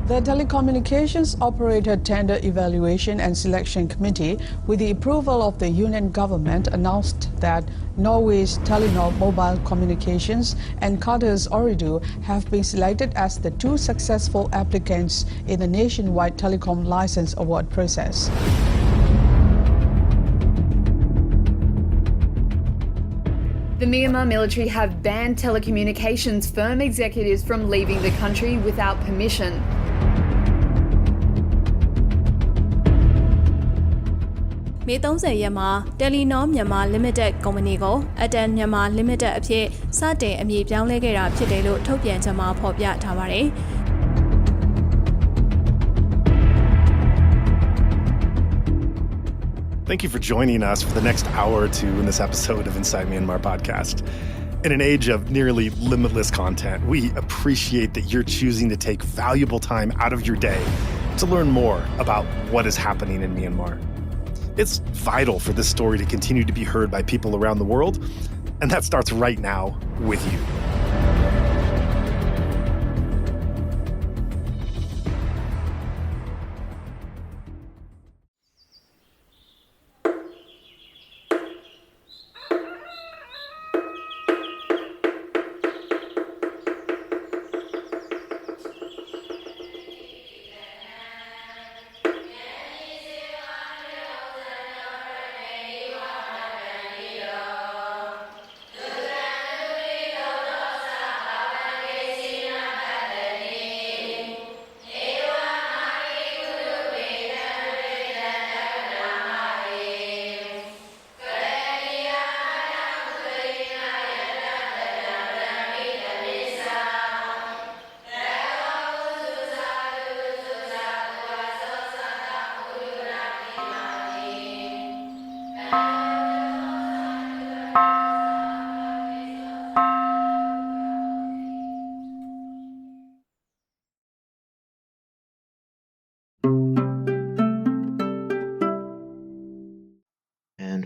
The Telecommunications Operator Tender Evaluation and Selection Committee, with the approval of the Union government, announced that Norway's Telenor Mobile Communications and Qatar's Ooredoo have been selected as the two successful applicants in the nationwide telecom license award process. The Myanmar military have banned telecommunications firm executives from leaving the country without permission. မေ30ရက်မှာ Telenor Myanmar Limited ကုမ္ပဏီကို Atel Myanmar Limited အဖြစ်စတင်အမည်ပြောင်းလဲခဲ့တာဖြစ်တယ်လို့ထုတ်ပြန်ချက်မှာဖော်ပြထားပါတယ်။ Thank you for joining us for the next hour or two in this episode of Inside Myanmar podcast. In an age of nearly limitless content, we appreciate that you're choosing to take valuable time out of your day to learn more about what is happening in Myanmar. It's vital for this story to continue to be heard by people around the world, and that starts right now with you.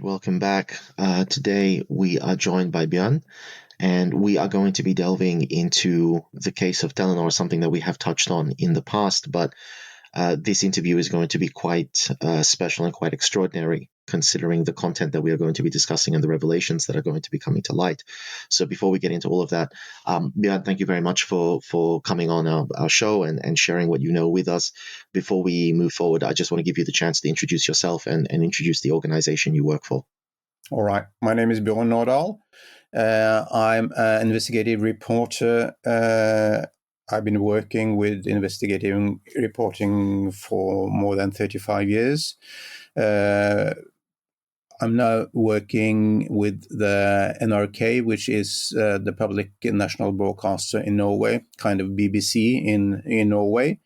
Welcome back. Today we are joined by Bjørn, and we are going to be delving into the case of Telenor, something that we have touched on in the past, but this interview is going to be quite special and quite extraordinary, considering the content that we are going to be discussing and the revelations that are going to be coming to light. So before we get into all of that, Bjørn, thank you very much for coming on our show and sharing what you know with us. Before we move forward, I just want to give you the chance to introduce yourself and introduce the organization you work for. All right. My name is Bjørn Nordahl. I'm an investigative reporter. I've been working with investigative reporting for more than 35 years. I'm now working with the NRK, which is the public national broadcaster in Norway, kind of BBC in Norway,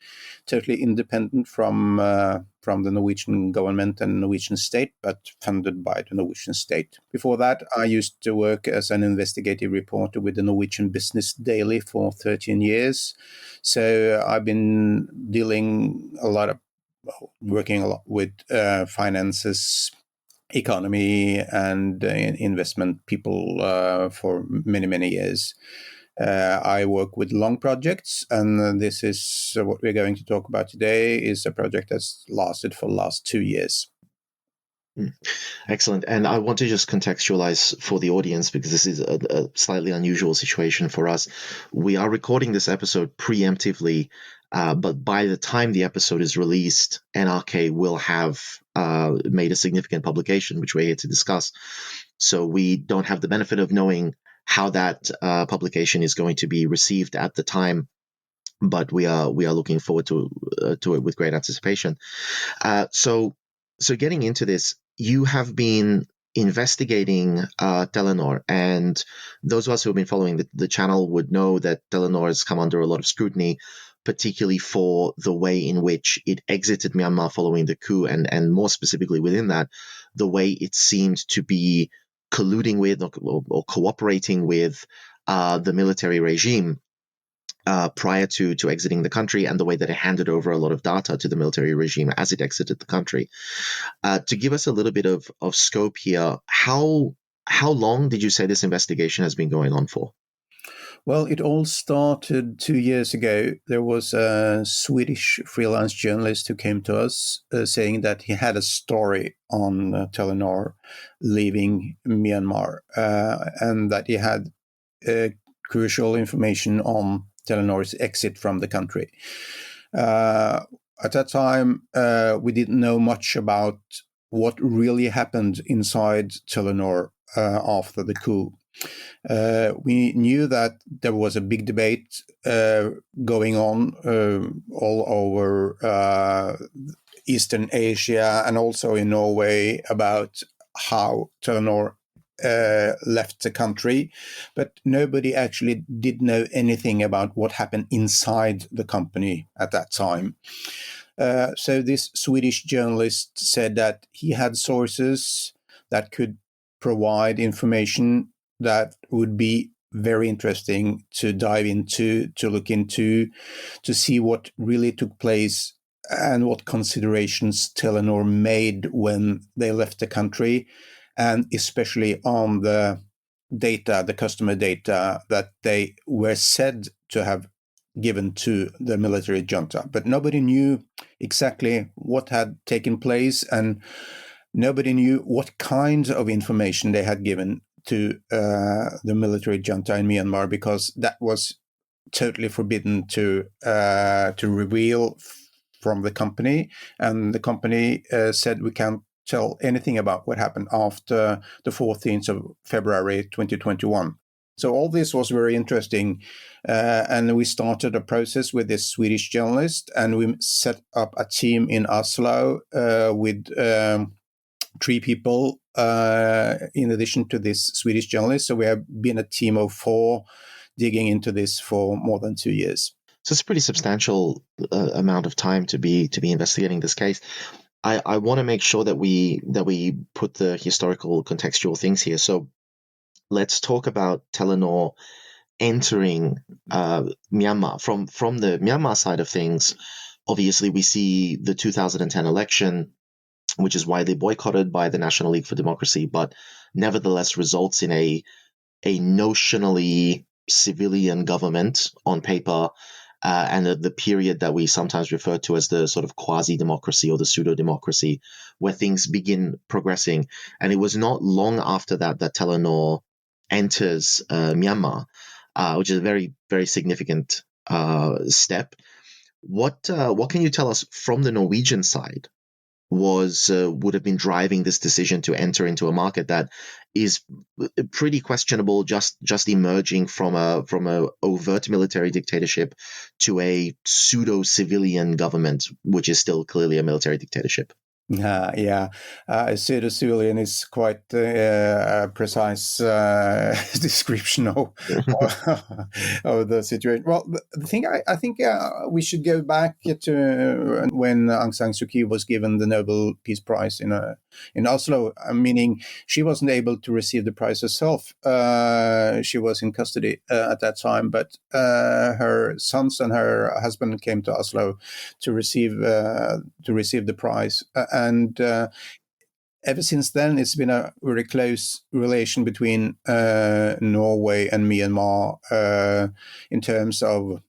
totally independent from the Norwegian government and Norwegian state, but funded by the Norwegian state. Before that, I used to work as an investigative reporter with the Norwegian Business Daily for 13 years. So I've been working a lot with finances, economy, and investment people for many, many years. I work with long projects, and this is what we're going to talk about today is a project that's lasted for the last 2 years. Excellent. And I want to just contextualize for the audience, because this is a slightly unusual situation for us. We are recording this episode preemptively, but by the time the episode is released, NRK will have made a significant publication, which we're here to discuss. So we don't have the benefit of knowing how that publication is going to be received at the time, but we are looking forward to it with great anticipation. So getting into this, you have been investigating Telenor, and those of us who have been following the channel would know that Telenor has come under a lot of scrutiny, particularly for the way in which it exited Myanmar following the coup, and more specifically within that, the way it seemed to be colluding with or cooperating with the military regime prior to exiting the country, and the way that it handed over a lot of data to the military regime as it exited the country. To give us a little bit of scope here, how long did you say this investigation has been going on for? Well, it all started 2 years ago. There was a Swedish freelance journalist who came to us saying that he had a story on Telenor leaving Myanmar and that he had crucial information on Telenor's exit from the country. At that time, we didn't know much about what really happened inside Telenor after the coup. We knew that there was a big debate going on all over Eastern Asia and also in Norway about how Telenor left the country, but nobody actually did know anything about what happened inside the company at that time. So this Swedish journalist said that he had sources that could provide information that would be very interesting to dive into, to look into, to see what really took place and what considerations Telenor made when they left the country, and especially on the data, the customer data that they were said to have given to the military junta. But nobody knew exactly what had taken place, and nobody knew what kinds of information they had given to the military junta in Myanmar, because that was totally forbidden to reveal from the company. And the company said we can't tell anything about what happened after the 14th of February 2021. So all this was very interesting, and we started a process with this Swedish journalist, and we set up a team in Oslo with 3 people in addition to this Swedish journalist. So we have been a team of 4 digging into this for more than 2 years. So it's a pretty substantial amount of time to be investigating this case. I want to make sure that we put the historical contextual things here. So let's talk about Telenor entering Myanmar. From the Myanmar side of things, obviously we see the 2010 election, which is widely boycotted by the National League for Democracy, but nevertheless results in a notionally civilian government on paper, and the period that we sometimes refer to as the sort of quasi-democracy or the pseudo-democracy, where things begin progressing. And it was not long after that Telenor enters Myanmar, which is a very, very significant step. What can you tell us from the Norwegian side would have been driving this decision to enter into a market that is pretty questionable, just emerging from a overt military dictatorship to a pseudo civilian government, which is still clearly a military dictatorship? Pseudo-civilian is quite a precise description of the situation. Well, the thing I think we should go back to when Aung San Suu Kyi was given the Nobel Peace Prize in Oslo, meaning she wasn't able to receive the prize herself. She was in custody at that time, but her sons and her husband came to Oslo to receive the prize. And ever since then, it's been a very close relation between Norway and Myanmar in terms of,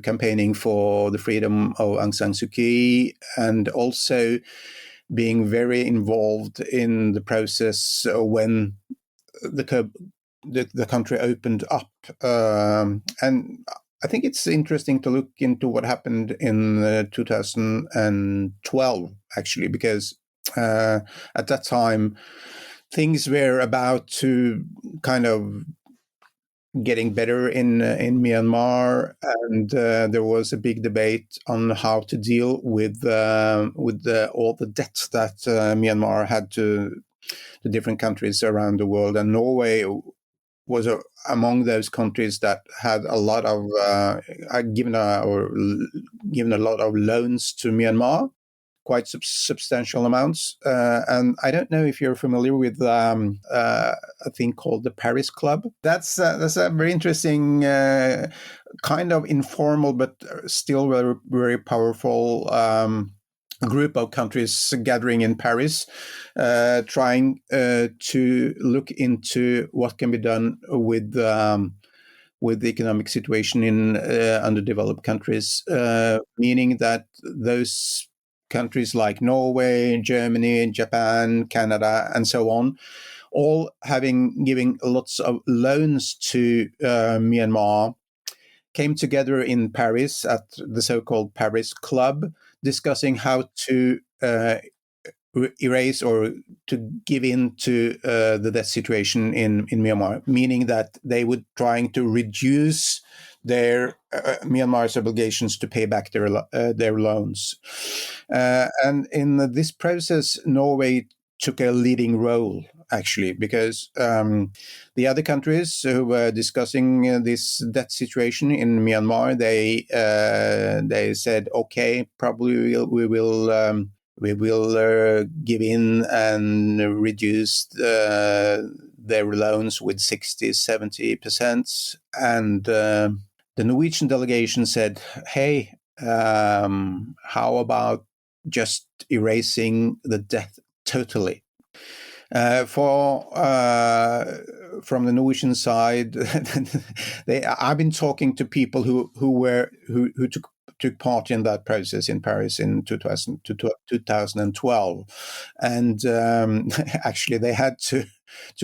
campaigning for the freedom of Aung San Suu Kyi, and also being very involved in the process when the country opened up. And I think it's interesting to look into what happened in 2012, actually, because at that time, things were about to kind of getting better in Myanmar, and there was a big debate on how to deal with all the debts that Myanmar had to the different countries around the world, and Norway was among those countries that had a lot of given a lot of loans to Myanmar, quite substantial amounts. And I don't know if you're familiar with a thing called the Paris Club. That's a very interesting kind of informal but still very, very powerful group of countries gathering in Paris, trying to look into what can be done with with the economic situation in underdeveloped countries, meaning that those countries like Norway, Germany, Japan, Canada, and so on, all giving lots of loans to Myanmar, came together in Paris at the so-called Paris Club, discussing how to erase or to give in to the debt situation in Myanmar, meaning that they would trying to reduce their Myanmar's obligations to pay back their loans. And in this process, Norway took a leading role, actually, because the other countries who were discussing this debt situation in Myanmar, they said, okay, probably we will give in and reduce their loans with 60-70%. And the Norwegian delegation said, hey, how about just erasing the debt totally? From the Norwegian side, I've been talking to people who took part in that process in Paris in 2012, and actually they had to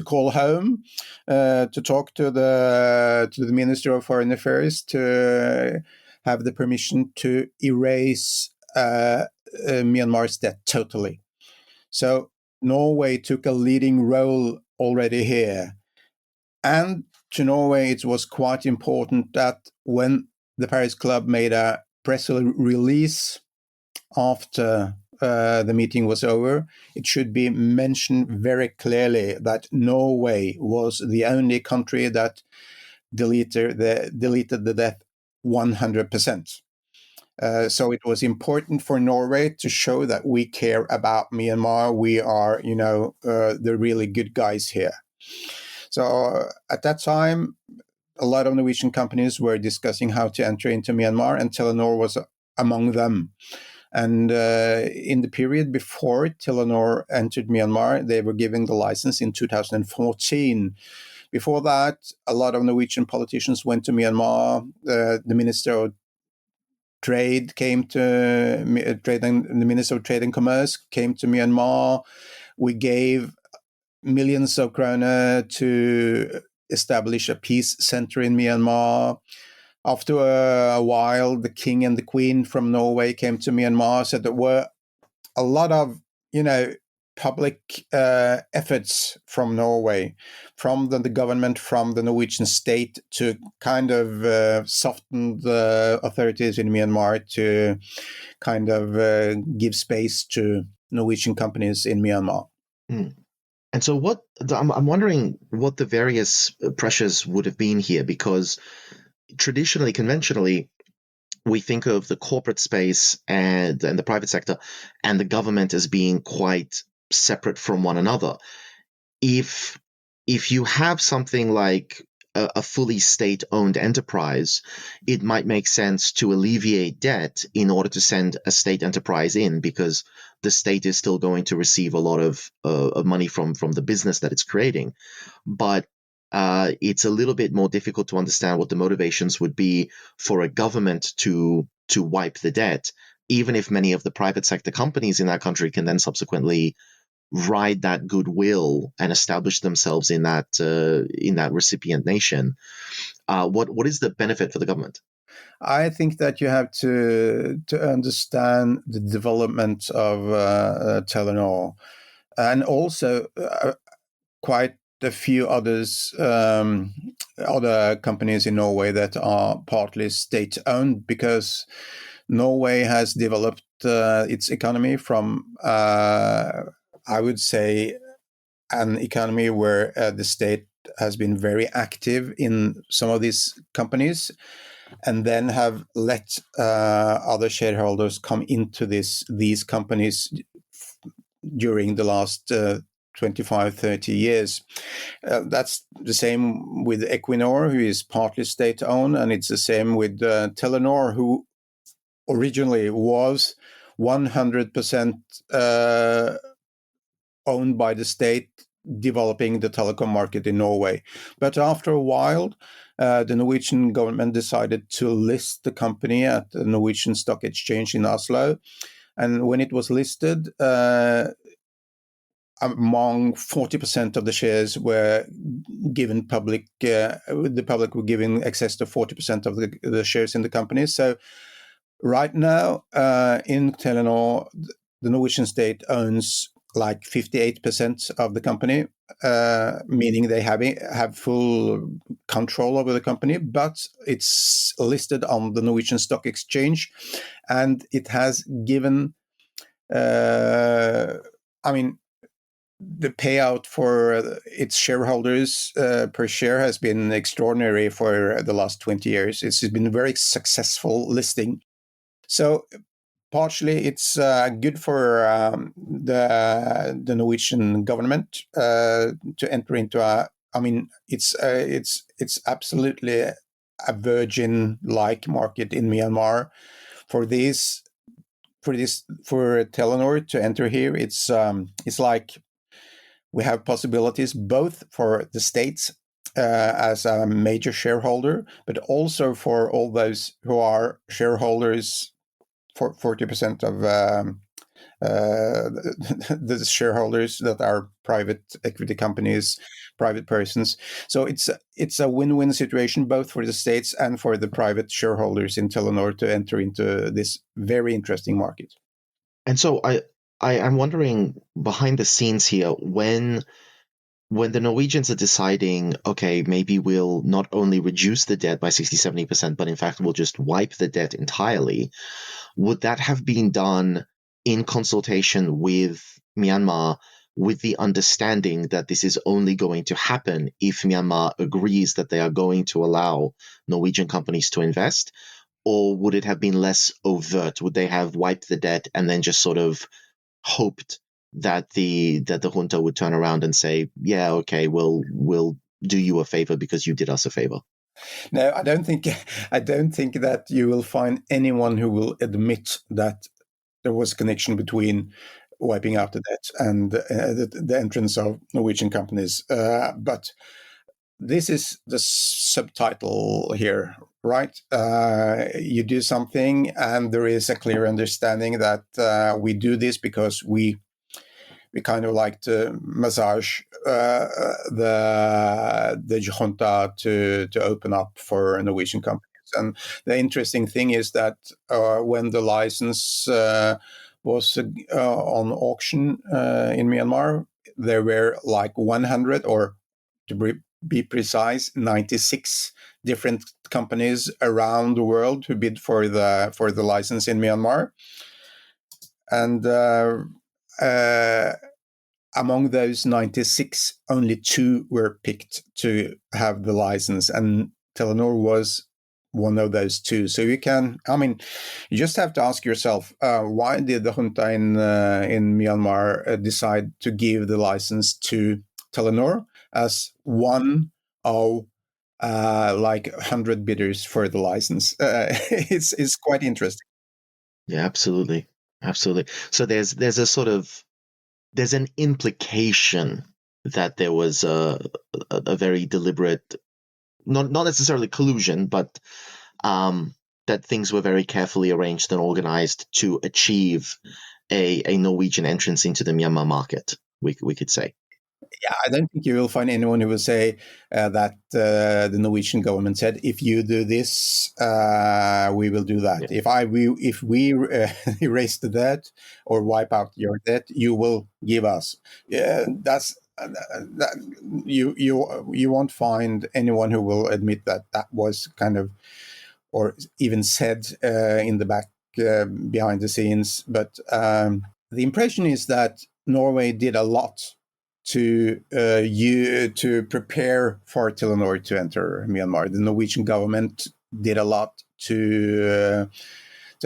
call home to talk to the Minister of Foreign Affairs to have the permission to erase Myanmar's debt totally. So Norway took a leading role already here. And to Norway, it was quite important that when the Paris Club made a press release after the meeting was over, it should be mentioned very clearly that Norway was the only country that deleted the debt 100%. So it was important for Norway to show that we care about Myanmar. We are, the really good guys here. So at that time, a lot of Norwegian companies were discussing how to enter into Myanmar, and Telenor was among them. And in the period before Telenor entered Myanmar, they were given the license in 2014. Before that, a lot of Norwegian politicians went to Myanmar. The Minister of Trade came to the Minister of Trade and Commerce came to Myanmar. We gave millions of kroner to establish a peace center in Myanmar. After a while, the king and the queen from Norway came to Myanmar. So there were a lot of, public efforts from Norway, from the government, from the Norwegian state to kind of soften the authorities in Myanmar to kind of give space to Norwegian companies in Myanmar. Mm. And so I'm wondering what the various pressures would have been here, because traditionally, conventionally, we think of the corporate space and the private sector and the government as being quite separate from one another. If you have something like a fully state-owned enterprise, it might make sense to alleviate debt in order to send a state enterprise in, because the state is still going to receive a lot of money from the business that it's creating. But it's a little bit more difficult to understand what the motivations would be for a government to wipe the debt, even if many of the private sector companies in that country can then subsequently ride that goodwill and establish themselves in that recipient nation. What is the benefit for the government? I think that you have to understand the development of Telenor, and also quite a few other companies in Norway that are partly state-owned, because Norway has developed its economy from, I would say, an economy where the state has been very active in some of these companies, and then have let other shareholders come into these companies during the last 25, 30 years. That's the same with Equinor, who is partly state-owned, and it's the same with Telenor, who originally was 100% owned by the state developing the telecom market in Norway. But after a while, the Norwegian government decided to list the company at the Norwegian Stock Exchange in Oslo. And when it was listed, among 40% of the shares were given public, the public were given access to 40% of the shares in the company. So right now, in Telenor, the Norwegian state owns like 58% of the company, meaning they have full control over the company, but it's listed on the Norwegian Stock Exchange, and it has given, the payout for its shareholders per share has been extraordinary for the last 20 years. It's been a very successful listing. So partially, it's good for the Norwegian government to enter into it's absolutely a virgin-like market in Myanmar. For Telenor to enter here, it's like we have possibilities both for the states as a major shareholder, but also for all those who are shareholders, for 40% of the shareholders that are private equity companies, private persons. So it's a win-win situation both for the states and for the private shareholders in Telenor to enter into this very interesting market. And so I'm wondering, behind the scenes here, when the Norwegians are deciding, okay, maybe we'll not only reduce the debt by 60-70%, but in fact we'll just wipe the debt entirely, would that have been done in consultation with Myanmar, with the understanding that this is only going to happen if Myanmar agrees that they are going to allow Norwegian companies to invest? Or would it have been less overt? Would they have wiped the debt and then just sort of hoped that the junta would turn around and say, yeah, okay, we'll do you a favor because you did us a favor? No, I don't think that you will find anyone who will admit that there was a connection between wiping out the debt and the entrance of Norwegian companies. But this is the subtitle here, right? You do something, and there is a clear understanding that we do this because we kind of like to massage the junta to open up for Norwegian companies. And the interesting thing is that when the license was on auction in Myanmar, there were like 100, or to be precise, 96 different companies around the world who bid for the license in Myanmar. And among those 96, only 2 were picked to have the license, and Telenor was one of those 2. So you just have to ask yourself, why did the junta in Myanmar decide to give the license to Telenor as one of like 100 bidders for the license? It's quite interesting. Yeah, absolutely. So there's an implication that there was a very deliberate, not necessarily collusion, but that things were very carefully arranged and organized to achieve a Norwegian entrance into the Myanmar market, we could say. Yeah, I don't think you will find anyone who will say that the Norwegian government said, if you do this, we will do that. Yeah. If we erase the debt or wipe out your debt, you will give us. That's you won't find anyone who will admit that was kind of, or even said in the back behind the scenes. But the impression is that Norway did a lot to prepare for Telenor to enter Myanmar. The Norwegian government did a lot to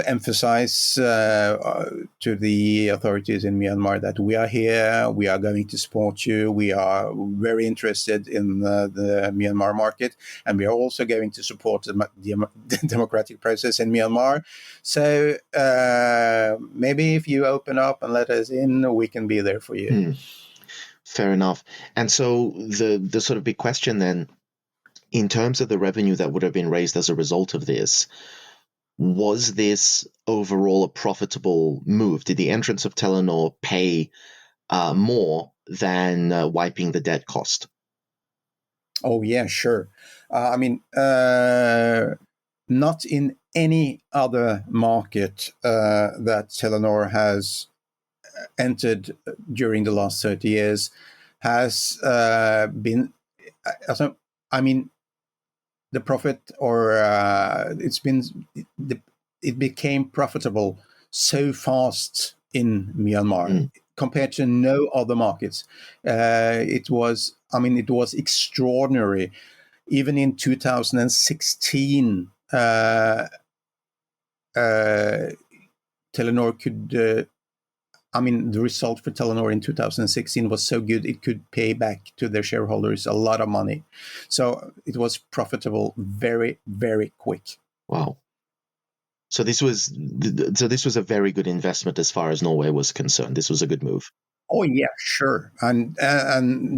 emphasize to the authorities in Myanmar that we are here, we are going to support you, we are very interested in the Myanmar market, and we are also going to support the democratic process in Myanmar. So maybe if you open up and let us in, we can be there for you. Fair enough. And so the sort of big question then, in terms of the revenue that would have been raised as a result of this, was this overall a profitable move? Did the entrance of Telenor pay more than wiping the debt cost? Oh, yeah, sure. I mean, not in any other market that Telenor has entered during the last 30 years has been, I mean, the profit or it became profitable so fast in Myanmar compared to no other markets. It was extraordinary. Even in 2016, Telenor could, the result for Telenor in 2016 was so good it could pay back to their shareholders a lot of money. So it was profitable very, very quick. Wow. So this was a very good investment as far as Norway was concerned. This was a good move. Oh yeah, sure. And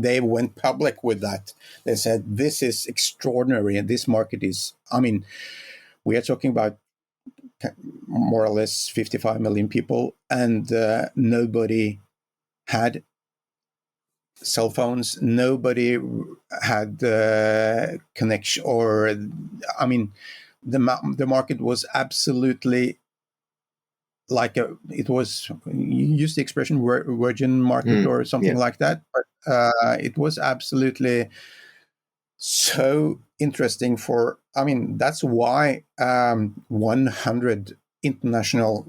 they went public with that. They said this is extraordinary, and this market is. We are talking about more or less 55 million people, and nobody had cell phones. Nobody had connection, or the market was absolutely like it was. You use the expression virgin market or something like that, but it was absolutely so interesting that's why 100 international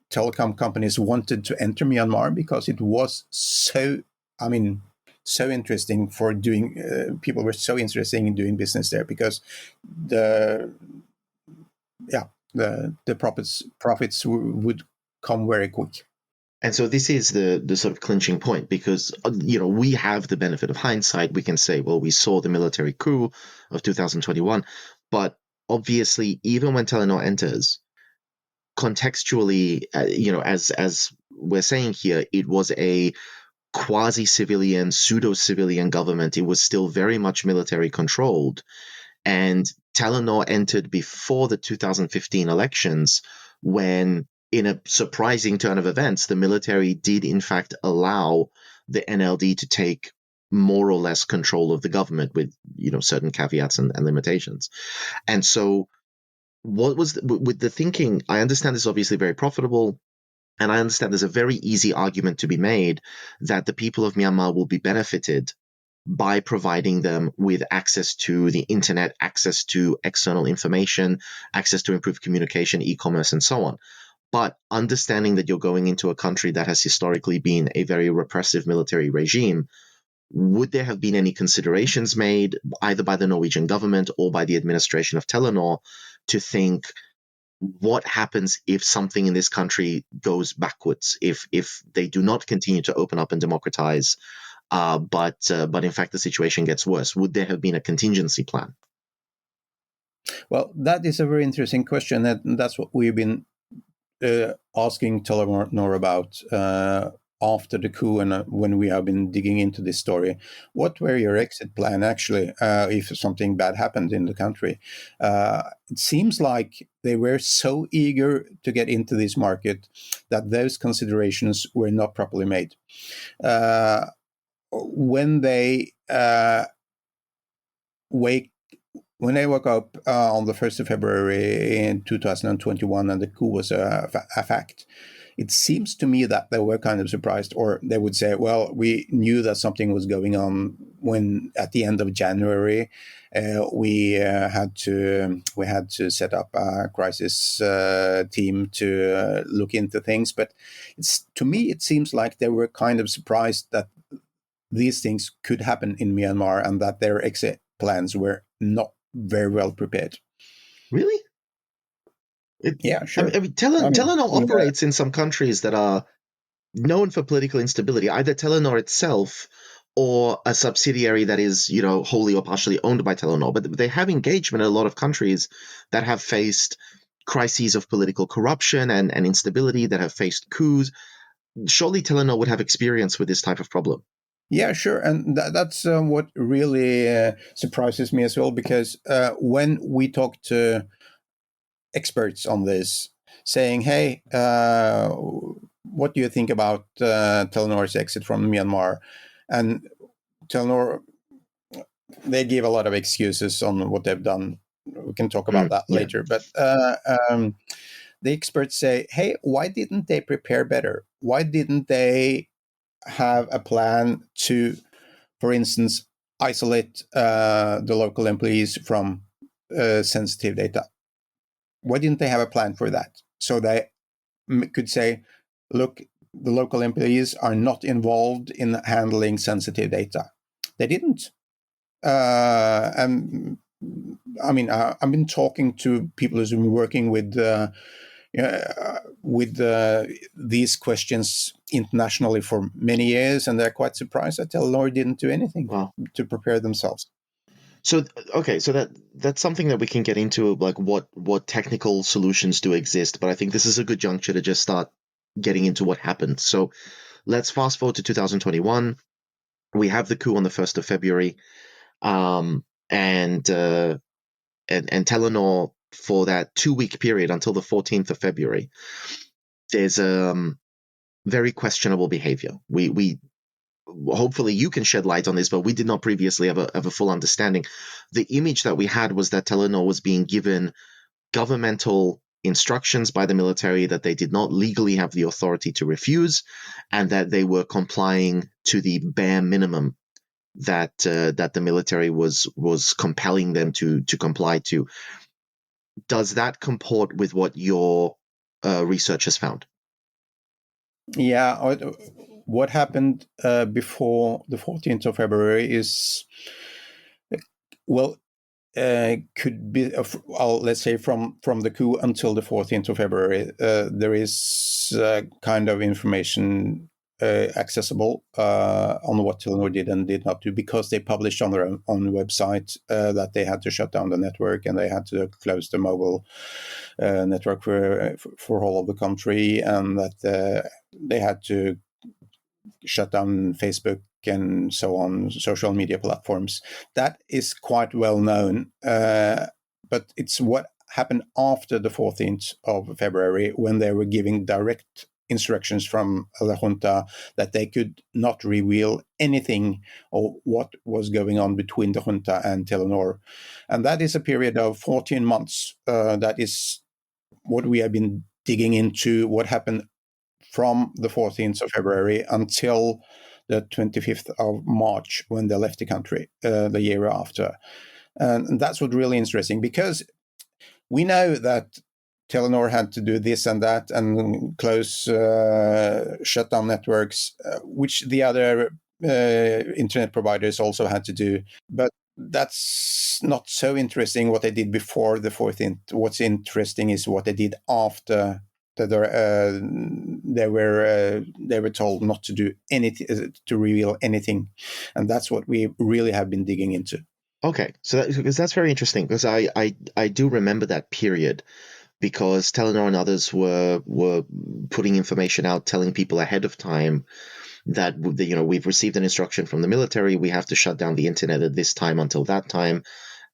telecom companies wanted to enter Myanmar, because it was so interesting for doing, people were so interested in doing business there, because the profits would come very quick. And so this is the sort of clinching point, because, we have the benefit of hindsight. We can say, well, we saw the military coup of 2021, but obviously, even when Telenor enters, contextually, as we're saying here, it was a quasi-civilian, pseudo-civilian government. It was still very much military controlled. And Telenor entered before the 2015 elections, when, in a surprising turn of events, the military did in fact allow the NLD to take more or less control of the government, with certain caveats and limitations. And so what was with the thinking? I understand this is obviously very profitable, and I understand there's a very easy argument to be made that the people of Myanmar will be benefited by providing them with access to the internet, access to external information, access to improved communication, e-commerce, and so on. But understanding that you're going into a country that has historically been a very repressive military regime, would there have been any considerations made either by the Norwegian government or by the administration of Telenor to think, what happens if something in this country goes backwards, if they do not continue to open up and democratize, but in fact the situation gets worse? Would there have been a contingency plan? Well, that is a very interesting question, and that's what we've been asking Telenor about after the coup, and when we have been digging into this story. What were your exit plan, actually, if something bad happened in the country? It seems like they were so eager to get into this market that those considerations were not properly made. When they woke up on the 1st of February in 2021 and the coup was a fact, it seems to me that they were kind of surprised, or they would say, well, we knew that something was going on when at the end of January we had to set up a crisis team to look into things. But to me, it seems like they were kind of surprised that these things could happen in Myanmar and that their exit plans were not very well prepared. Really? Yeah, sure. Telenor operates in some countries that are known for political instability, either Telenor itself or a subsidiary that is, wholly or partially owned by Telenor. But they have engagement in a lot of countries that have faced crises of political corruption and instability, that have faced coups. Surely Telenor would have experience with this type of problem. Yeah, sure. And that's what really surprises me as well, because when we talk to experts on this, saying, hey, what do you think about Telenor's exit from Myanmar? And Telenor, they give a lot of excuses on what they've done. We can talk about that later. But the experts say, hey, why didn't they prepare better? Why didn't they have a plan to, for instance, isolate the local employees from sensitive data? Why didn't they have a plan for that? So they could say, look, the local employees are not involved in handling sensitive data. They didn't. And I mean, I've been talking to people who've been working with these questions internationally for many years, and they're quite surprised that Telenor didn't do anything to prepare themselves. So okay, so that's something that we can get into, like what technical solutions do exist, but I think this is a good juncture to just start getting into what happened. So let's fast forward to 2021. We have the coup on the 1st of February, and Telenor, for that 2-week period until the 14th of February, there's very questionable behavior. We hopefully you can shed light on this, but we did not previously have a full understanding. The image that we had was that Telenor was being given governmental instructions by the military that they did not legally have the authority to refuse, and that they were complying to the bare minimum that the military was compelling them to comply to. Does that comport with what your research has found? Yeah, what happened before the 14th of February is, well, could be, let's say from the coup until the 14th of February, there is kind of information accessible on what Telenor did and did not do, because they published on their own website that they had to shut down the network and they had to close the mobile network for all of the country, and that they had to shut down Facebook and so on, social media platforms. That is quite well known, but it's what happened after the 14th of February, when they were giving direct instructions from the junta that they could not reveal anything of what was going on between the junta and Telenor. And that is a period of 14 months. That is what we have been digging into, what happened from the 14th of February until the 25th of March, when they left the country the year after. And that's what's really interesting, because we know that Telenor had to do this and that and close, shut down networks, which the other internet providers also had to do. But that's not so interesting what they did before the 14th. What's interesting is what they did after they were told not to do anything, to reveal anything, and that's what we really have been digging into. Okay, so because that's very interesting, because I do remember that period, because Telenor and others were putting information out, telling people ahead of time that we've received an instruction from the military, we have to shut down the internet at this time until that time.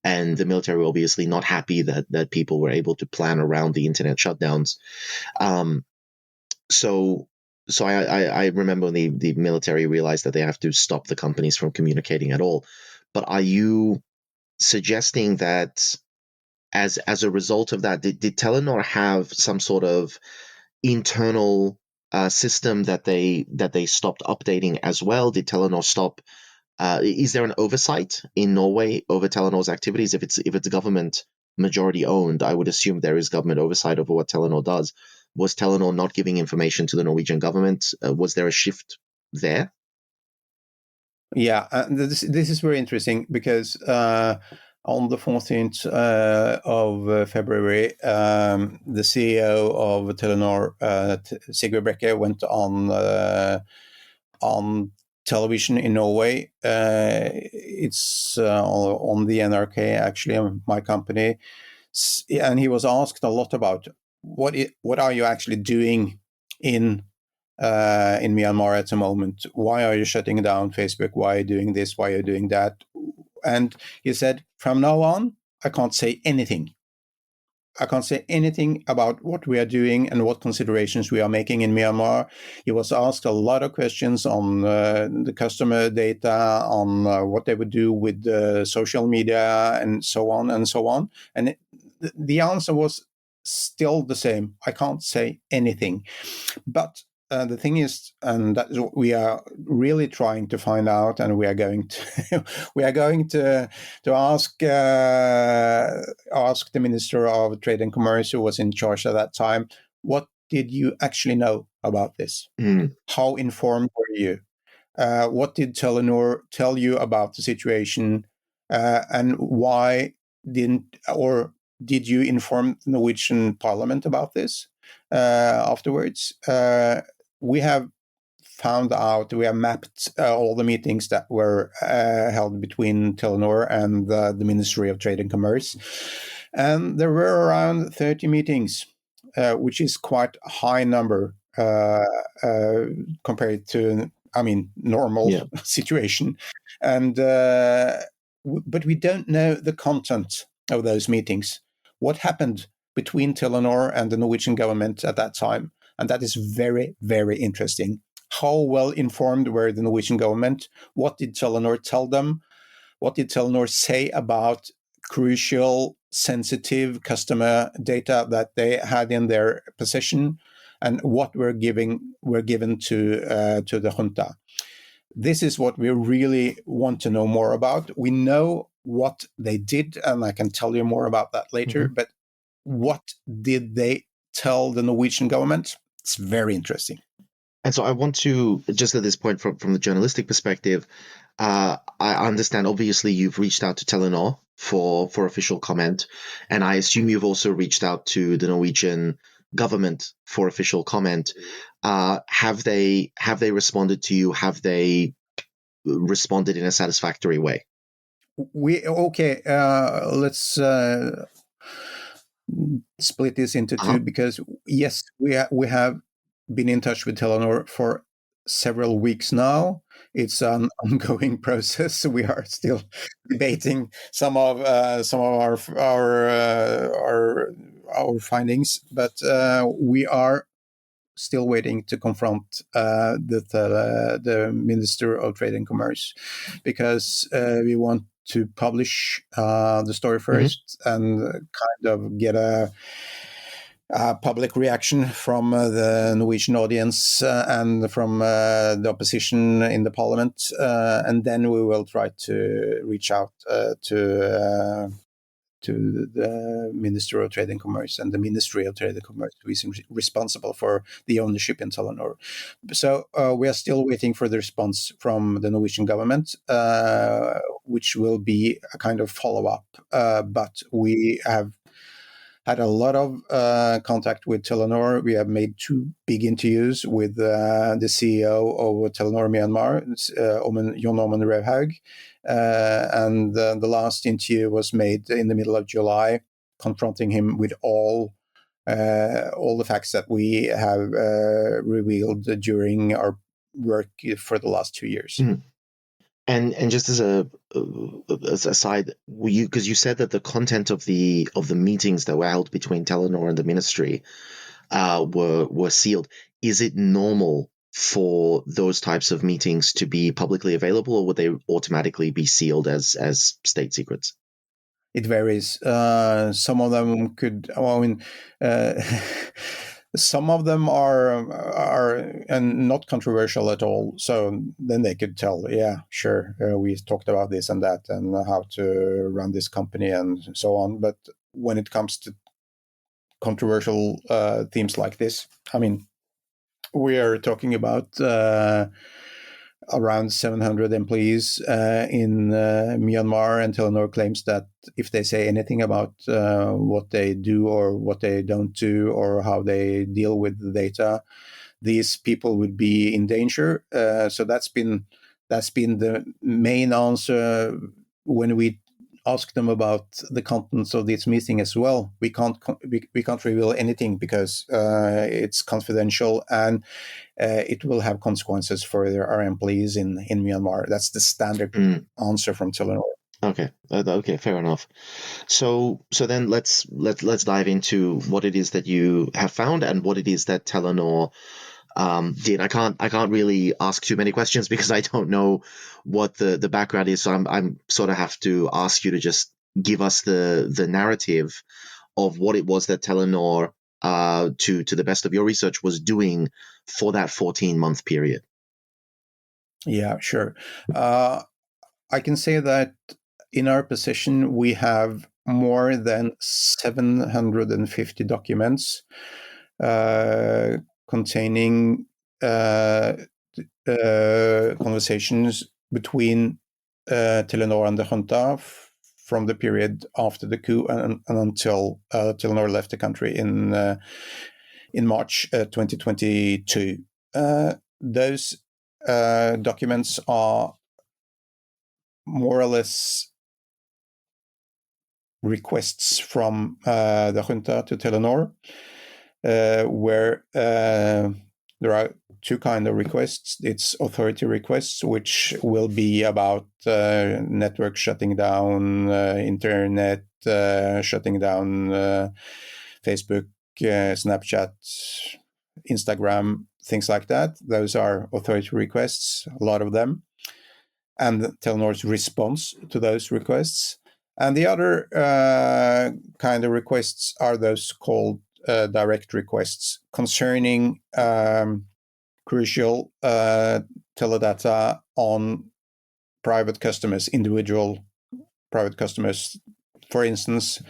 And the military were obviously not happy that people were able to plan around the internet shutdowns. So I remember when the military realized that they have to stop the companies from communicating at all. But are you suggesting that as a result of that, did Telenor have some sort of internal system that they stopped updating as well? Did Telenor stop? Is there an oversight in Norway over Telenor's activities? If it's government majority owned, I would assume there is government oversight over what Telenor does. Was Telenor not giving information to the Norwegian government? Was there a shift there? Yeah, this is very interesting, because on the 14th of February, the CEO of Telenor, Sigve Brekke, went on television in Norway. It's on the NRK, actually, my company, and he was asked a lot about what are you actually doing in in Myanmar at the moment. Why are you shutting down Facebook? Why are you doing this? Why are you doing that? And he said, from now on, I can't say anything. I can't say anything about what we are doing and what considerations we are making in Myanmar. He was asked a lot of questions on the customer data, on what they would do with social media, and so on and so on. And the answer was still the same. I can't say anything. But the thing is, and that is what we are really trying to find out, and we are going to ask the Minister of Trade and Commerce, who was in charge at that time, what did you actually know about this? How informed were you? What did Telenor tell you about the situation, and why did you inform the Norwegian Parliament about this afterwards? We have found out, we have mapped all the meetings that were held between Telenor and the Ministry of Trade and Commerce. And there were around 30 meetings, which is quite a high number compared to, normal situation. And but we don't know the content of those meetings. What happened between Telenor and the Norwegian government at that time? And that is very, very interesting. How well informed were the Norwegian government? What did Telenor tell them? What did Telenor say about crucial, sensitive customer data that they had in their possession, and what were given to the junta? This is what we really want to know more about. We know what they did, and I can tell you more about that later. But what did they tell the Norwegian government? It's very interesting. And so I want to, just at this point, from the journalistic perspective, I understand, obviously, you've reached out to Telenor for official comment, and I assume you've also reached out to the Norwegian government for official comment. Have they responded to you? Have they responded in a satisfactory way? Let's split this into two, because yes, we have been in touch with Telenor for several weeks now. It's an ongoing process. We are still debating some of our findings, but we are still waiting to confront the Minister of Trade and Commerce, because we want to publish the story first and kind of get a public reaction from the Norwegian audience and from the opposition in the parliament, and then we will try to reach out to the Minister of Trade and Commerce and the Ministry of Trade and Commerce, who is responsible for the ownership in Telenor. So we are still waiting for the response from the Norwegian government, which will be a kind of follow-up. But we have had a lot of contact with Telenor. We have made 2 big interviews with the CEO of Telenor Myanmar, Jon Ormund Revhaug. And the last interview was made in the middle of July, confronting him with all the facts that we have revealed during our work for the last 2 years. And just as a aside, because you said that the content of the meetings that were held between Telenor and the ministry were sealed. Is it normal for those types of meetings to be publicly available, or would they automatically be sealed as state secrets? It varies. Some of them could. Some of them are and not controversial at all. So then they could tell, yeah, sure, we talked about this and that and how to run this company and so on. But when it comes to controversial themes like this, we are talking about around 700 employees in Myanmar, and Telenor claims that if they say anything about what they do or what they don't do or how they deal with the data, these people would be in danger. So that's been the main answer when we ask them about the contents of this meeting as well. We can't reveal anything because it's confidential, and it will have consequences for our employees in Myanmar. That's the standard answer from Telenor. Okay. Okay. Fair enough. So then let's dive into what it is that you have found and what it is that Telenor did. I can't really ask too many questions because I don't know what the background is. So I'm sort of have to ask you to just give us the narrative of what it was that Telenor, to the best of your research, was doing for that 14-month period. Yeah, sure. I can say that in our possession, we have more than 750 documents containing conversations between Telenor and the junta from the period after the coup and until Telenor left the country in March 2022. Those documents are more or less requests from the junta to Telenor, where there are two kinds of requests. It's authority requests, which will be about network shutting down, internet shutting down, Facebook, Snapchat, Instagram, things like that. Those are authority requests, a lot of them, and Telenor's response to those requests. And the other kind of requests are those called direct requests concerning crucial teledata on private customers, individual private customers. For instance,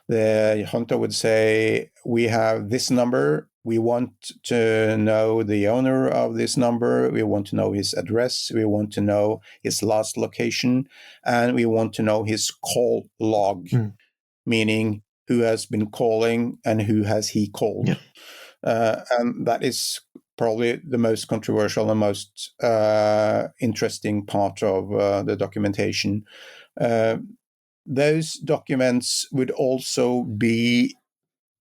the junta would say, we have this number, we want to know the owner of this number, we want to know his address, we want to know his last location, and we want to know his call log, meaning who has been calling and who has he called. Yeah. And that is probably the most controversial and most interesting part of the documentation. Those documents would also be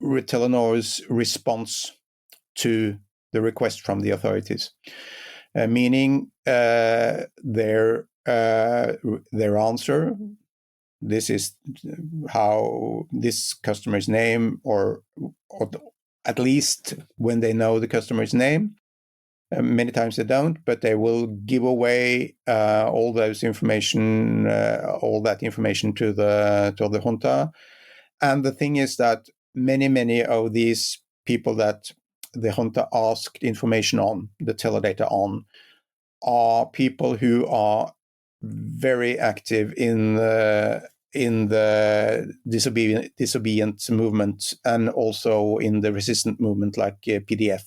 Telenor's response to the request from the authorities, meaning their answer. This is how this customer's name, or at least when they know the customer's name. Many times they don't, but they will give away all that information to the junta. And the thing is that many of these people that the junta asked information on, the teledata on, are people who are very active in the disobedient movement and also in the resistant movement like PDF.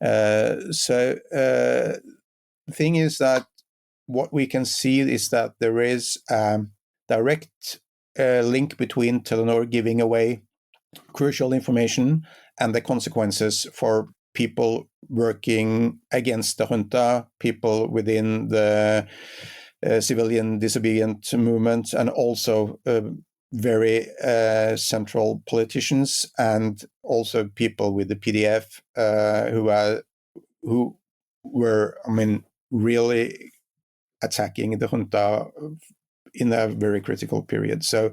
The thing is that what we can see is that there is a direct link between Telenor giving away crucial information and the consequences for people working against the junta, people within the civilian disobedient movement, and also very central politicians, and also people with the PDF who were, really attacking the junta in a very critical period. So,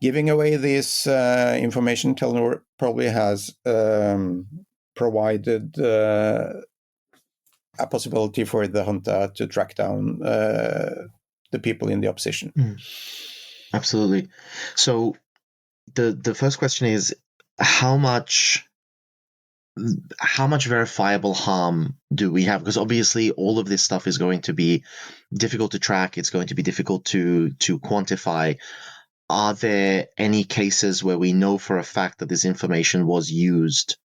giving away this information, Telenor probably has provided a possibility for the junta to track down the people in the opposition. Absolutely. So the first question is, how much verifiable harm do we have? Because obviously all of this stuff is going to be difficult to track. It's going to be difficult to quantify. Are there any cases where we know for a fact that this information was used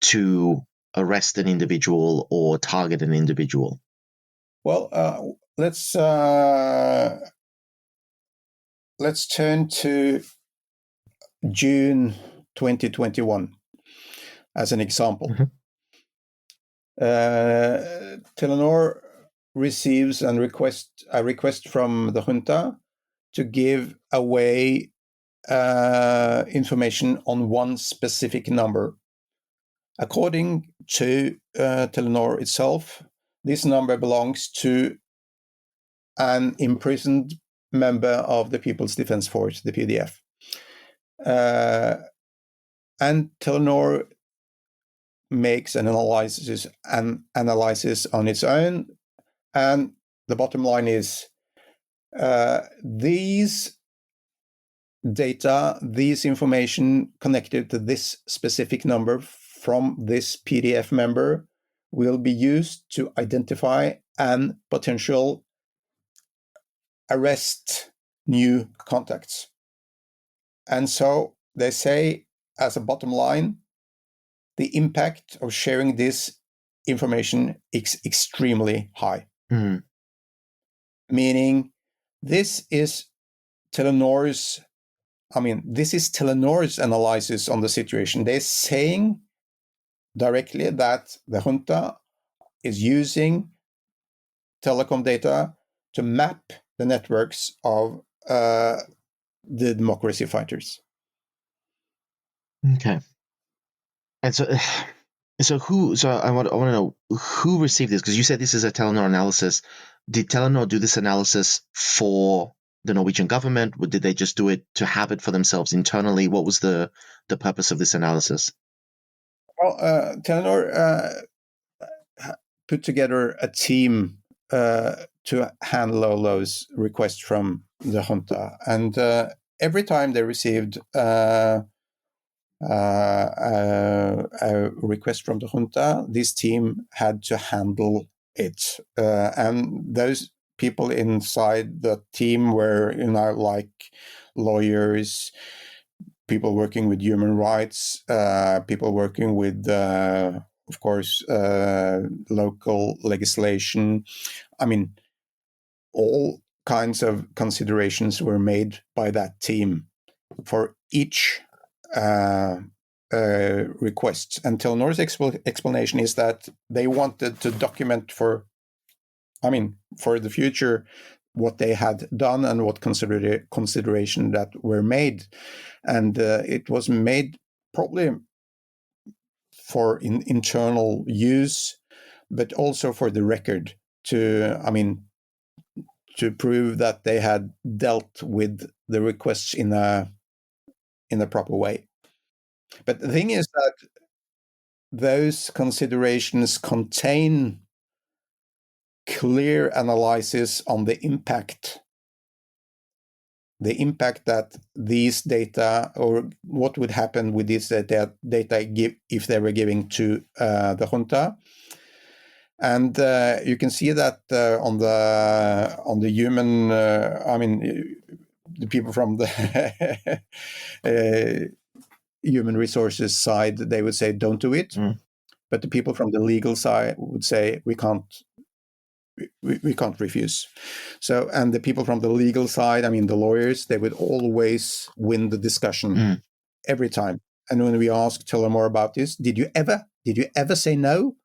to arrest an individual or target an individual? Well, let's turn to June 2021 as an example. Telenor receives a request from the junta to give away information on one specific number. According to Telenor itself, this number belongs to an imprisoned member of the People's Defense Force, the PDF. And Telenor makes an analysis on its own, and the bottom line is these data, these information connected to this specific number from this PDF member will be used to identify and potential arrest new contacts. And so they say, as a bottom line, the impact of sharing this information is extremely high. Mm. Meaning this is Telenor's analysis on the situation. They're saying directly that the junta is using telecom data to map the networks of the democracy fighters. Okay. And so I want to know who received this, because you said this is a Telenor analysis. Did Telenor do this analysis for the Norwegian government? Or did they just do it to have it for themselves internally? What was the purpose of this analysis? Well, Telenor put together a team to handle all those requests from the junta, and every time they received a request from the junta, this team had to handle it, and those people inside the team were, like lawyers, people working with human rights, people working with, of course, local legislation. I mean, all kinds of considerations were made by that team for each request. And Telenor's explanation is that they wanted to document for the future what they had done and what consideration that were made. And it was made probably for internal use, but also for the record to prove that they had dealt with the requests in a proper way. But the thing is that those considerations contain clear analysis on the impact that these data, or what would happen with these data if they were given to the junta. And you can see that on the human, the people from the human resources side, they would say don't do it. Mm. But the people from the legal side would say we can't refuse. So, and the people from the legal side, the lawyers, they would always win the discussion every time. And when we asked Telenor about this, did you ever say no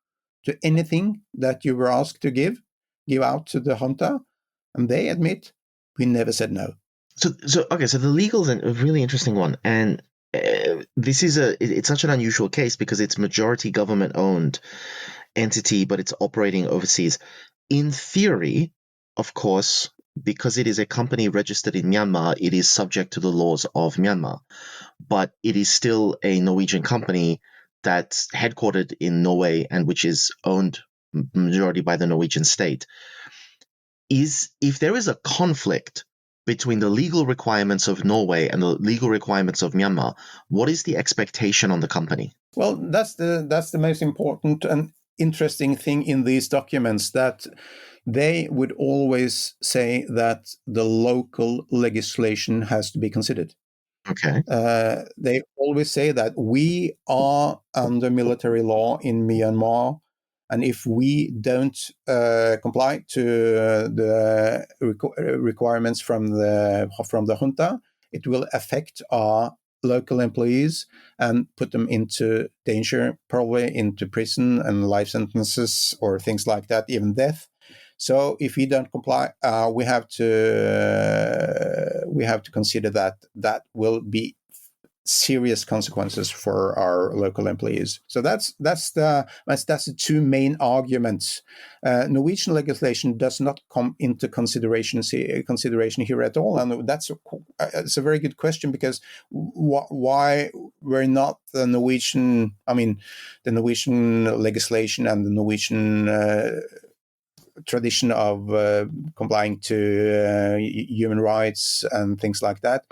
to anything that you were asked to give out to the junta? And they admit we never said no. So the legal is a really interesting one, and this is it's such an unusual case because it's majority government owned entity, but it's operating overseas. In theory, of course, because it is a company registered in Myanmar, it is subject to the laws of Myanmar, but it is still a Norwegian company that's headquartered in Norway and which is owned majority by the Norwegian state. If there is a conflict between the legal requirements of Norway and the legal requirements of Myanmar, what is the expectation on the company? Well, that's the most important and interesting thing in these documents, that they would always say that the local legislation has to be considered. Okay. They always say that we are under military law in Myanmar, and if we don't comply to the requirements from the junta, it will affect our local employees and put them into danger, probably into prison and life sentences or things like that, even death. So if we don't comply, we have to consider that will be serious consequences for our local employees. So that's the two main arguments. Norwegian legislation does not come into consideration here at all, and it's a very good question, because why were not the Norwegian legislation and the Norwegian tradition of complying to human rights and things like that,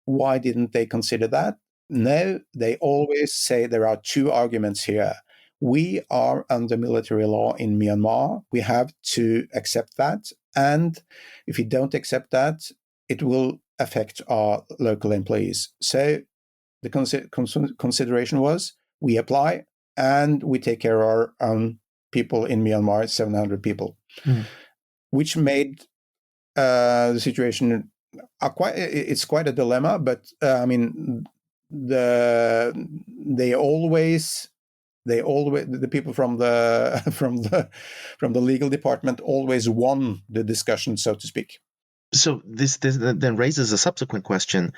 why didn't they consider that? No, they always say there are two arguments here. We are under military law in Myanmar. We have to accept that. And if we don't accept that, it will affect our local employees. So the consideration was, we apply and we take care of our own people in Myanmar, 700 people, which made the situation it's quite a dilemma. But the people from the legal department always won the discussion, so to speak. So this then raises a subsequent question: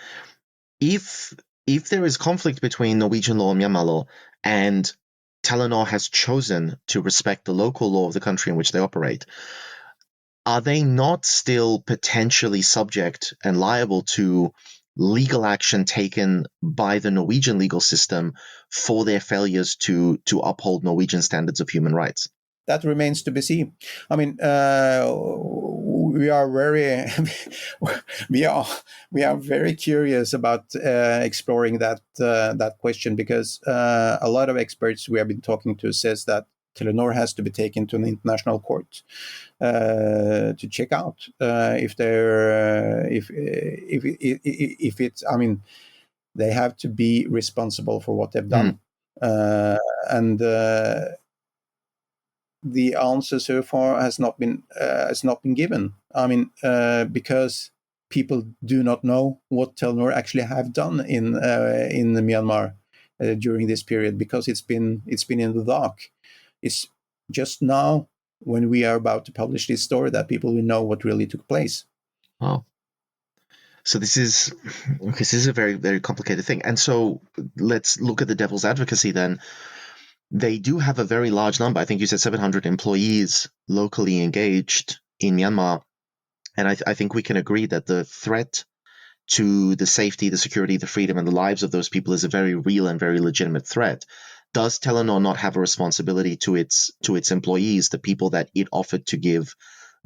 if there is conflict between Norwegian law and Myanmar law, and Telenor has chosen to respect the local law of the country in which they operate, are they not still potentially subject and liable to legal action taken by the Norwegian legal system for their failures to uphold Norwegian standards of human rights? That remains to be seen. We are very curious about exploring that question, because a lot of experts we have been talking to says that Telenor has to be taken to an international court to check out if it's. They have to be responsible for what they've done, and the answer so far has not been given. Because people do not know what Telenor actually have done in Myanmar during this period, because it's been in the dark. It's just now, when we are about to publish this story, that people will know what really took place. Wow. So this is a very, very complicated thing. And so let's look at the devil's advocacy then. They do have a very large number. I think you said 700 employees locally engaged in Myanmar. And I think we can agree that the threat to the safety, the security, the freedom, and the lives of those people is a very real and very legitimate threat. Does Telenor not have a responsibility to its employees, the people that it offered to give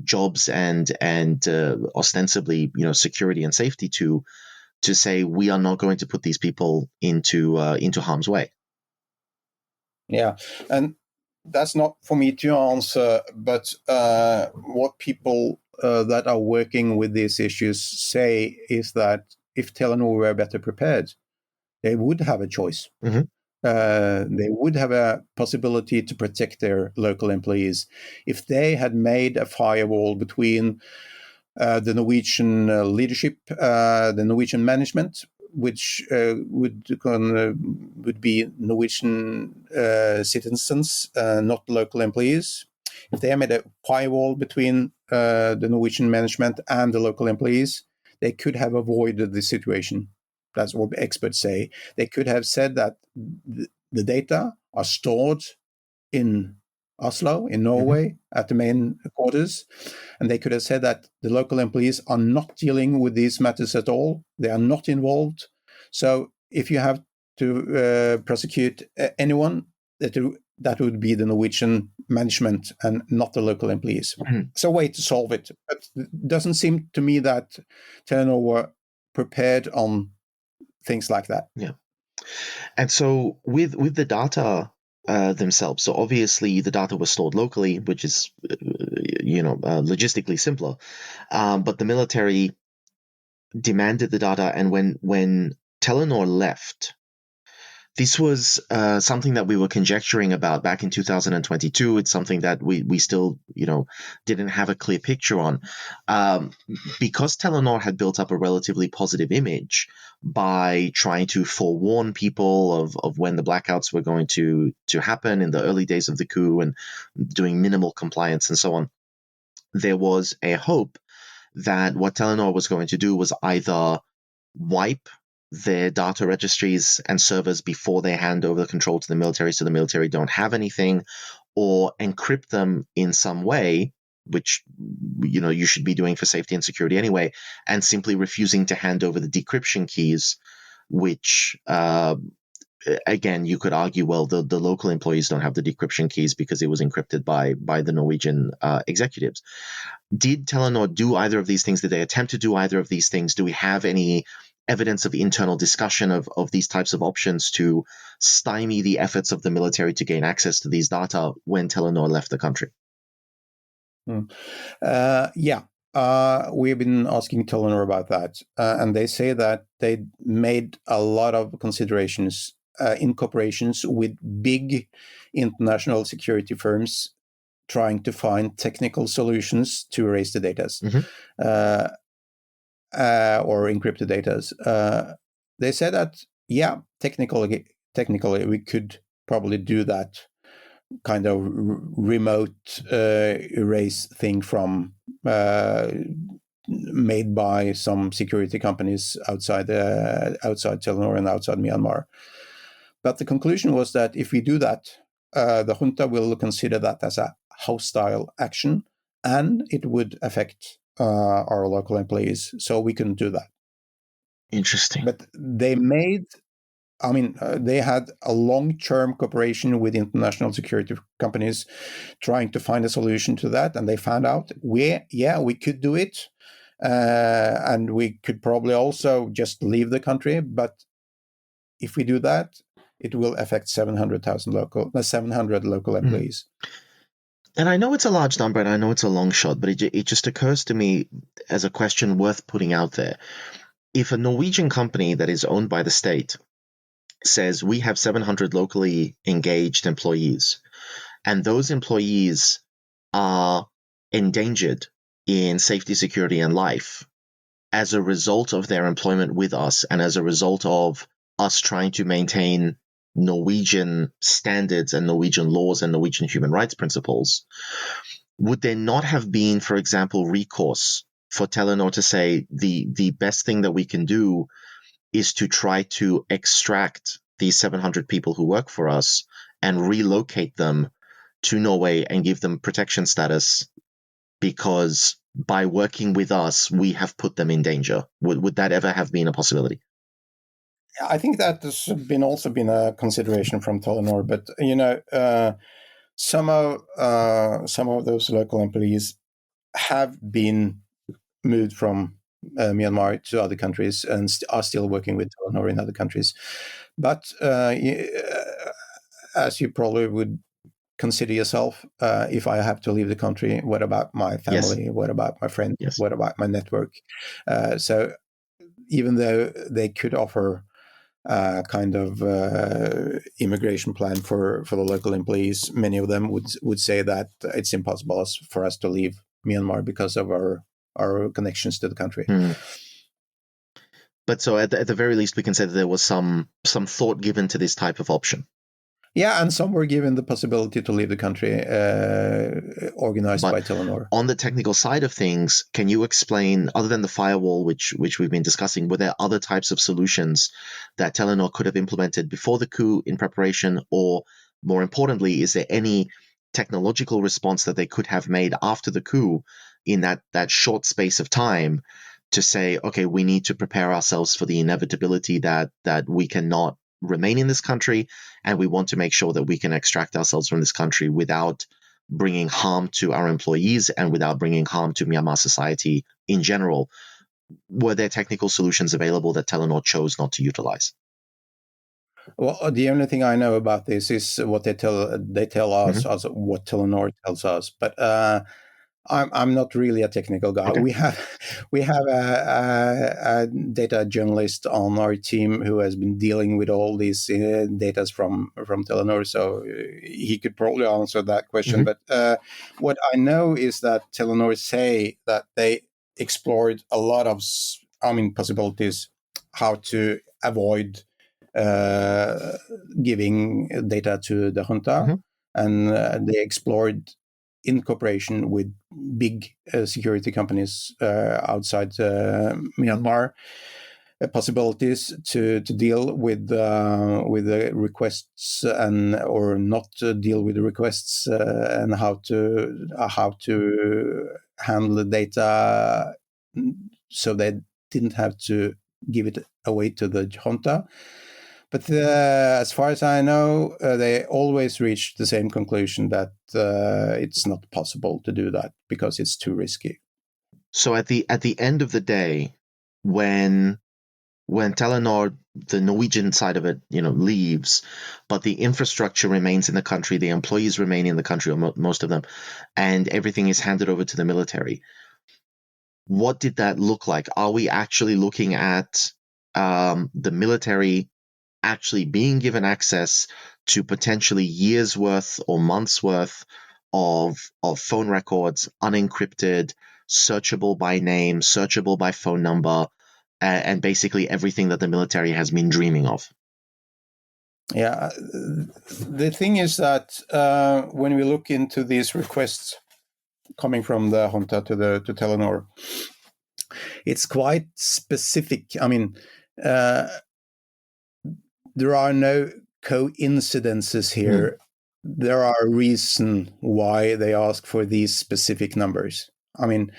jobs and ostensibly, security and safety to say, we are not going to put these people into harm's way? Yeah, and that's not for me to answer, but what people that are working with these issues say is that if Telenor were better prepared, they would have a choice. Mm-hmm. They would have a possibility to protect their local employees. If they had made a firewall between the Norwegian leadership, the Norwegian management, which would be Norwegian citizens, not local employees. If they made a firewall between the Norwegian management and the local employees, they could have avoided the situation. That's what experts say. They could have said that the data are stored in Oslo, in Norway, at the main quarters. And they could have said that the local employees are not dealing with these matters at all. They are not involved. So if you have to prosecute anyone, that would be the Norwegian management and not the local employees. It's a way to solve it. But it doesn't seem to me that Telenor were prepared on things like that. Yeah. And so with the data themselves, so obviously the data was stored locally, which is, logistically simpler. But the military demanded the data. And when Telenor left, this was something that we were conjecturing about back in 2022. It's something that we still, didn't have a clear picture on. Because Telenor had built up a relatively positive image by trying to forewarn people of when the blackouts were going to happen in the early days of the coup and doing minimal compliance and so on. there was a hope that what Telenor was going to do was either wipe their data registries and servers before they hand over the control to the military so the military don't have anything, or encrypt them in some way, which you should be doing for safety and security anyway, and simply refusing to hand over the decryption keys, which again, you could argue, well, the local employees don't have the decryption keys because it was encrypted by the Norwegian executives. Did Telenor do either of these things? Did they attempt to do either of these things? Do we have any evidence of internal discussion of these types of options to stymie the efforts of the military to gain access to these data when Telenor left the country? We've been asking Telenor about that, and they say that they made a lot of considerations in cooperations with big international security firms trying to find technical solutions to erase the data or encrypt the data. They said that, technically we could probably do that kind of remote erase thing from made by some security companies outside Telenor and outside Myanmar. But the conclusion was that if we do that, the junta will consider that as a hostile action, and it would affect our local employees. So we couldn't do that. Interesting. But they had a long-term cooperation with international security companies trying to find a solution to that, and they found out we could do it, and we could probably also just leave the country. But if we do that, it will affect 700 local employees. And I know it's a large number, and I know it's a long shot, but it just occurs to me as a question worth putting out there. If a Norwegian company that is owned by the state says we have 700 locally engaged employees, and those employees are endangered in safety, security, and life as a result of their employment with us and as a result of us trying to maintain Norwegian standards and Norwegian laws and Norwegian human rights principles, would there not have been, for example, recourse for Telenor to say the best thing that we can do is to try to extract these 700 people who work for us and relocate them to Norway and give them protection status, because by working with us, we have put them in danger? Would that ever have been a possibility? I think that has also been a consideration from Telenor, but some of those local employees have been moved from Myanmar to other countries and are still working with Telenor in other countries. But as you probably would consider yourself, if I have to leave the country, what about my family? Yes. What about my friends? Yes. What about my network? So even though they could offer kind of immigration plan for the local employees, many of them would say that it's impossible for us to leave Myanmar because of our connections to the country. But so at the very least, we can say that there was some thought given to this type of option. Yeah, and some were given the possibility to leave the country, organized by Telenor. On the technical side of things, can you explain, other than the firewall, which we've been discussing, were there other types of solutions that Telenor could have implemented before the coup in preparation, or more importantly, is there any technological response that they could have made after the coup in that short space of time to say, okay, we need to prepare ourselves for the inevitability that we cannot remain in this country, and we want to make sure that we can extract ourselves from this country without bringing harm to our employees and without bringing harm to Myanmar society in general? Were there technical solutions available that Telenor chose not to utilize? Well, the only thing I know about this is what they tell us, as what Telenor tells us. But I'm not really a technical guy. Okay. We have a data journalist on our team who has been dealing with all these data from Telenor, so he could probably answer that question. But what I know is that Telenor say that they explored a lot of possibilities how to avoid giving data to the junta, and they explored in cooperation with big security companies outside Myanmar, possibilities to deal with the requests or not deal with the requests, and how to handle the data so they didn't have to give it away to the junta. But as far as I know, they always reach the same conclusion that it's not possible to do that because it's too risky. So at the end of the day, when Telenor, the Norwegian side of it, leaves, but the infrastructure remains in the country, the employees remain in the country, or most of them, and everything is handed over to the military. What did that look like? Are we actually looking at the military actually being given access to potentially years worth or months worth of phone records, unencrypted, searchable by name, searchable by phone number, and basically everything that the military has been dreaming of? Yeah, the thing is that when we look into these requests coming from the junta to Telenor, it's quite specific. I mean, there are no coincidences here. There are reasons why they ask for these specific numbers. I mean,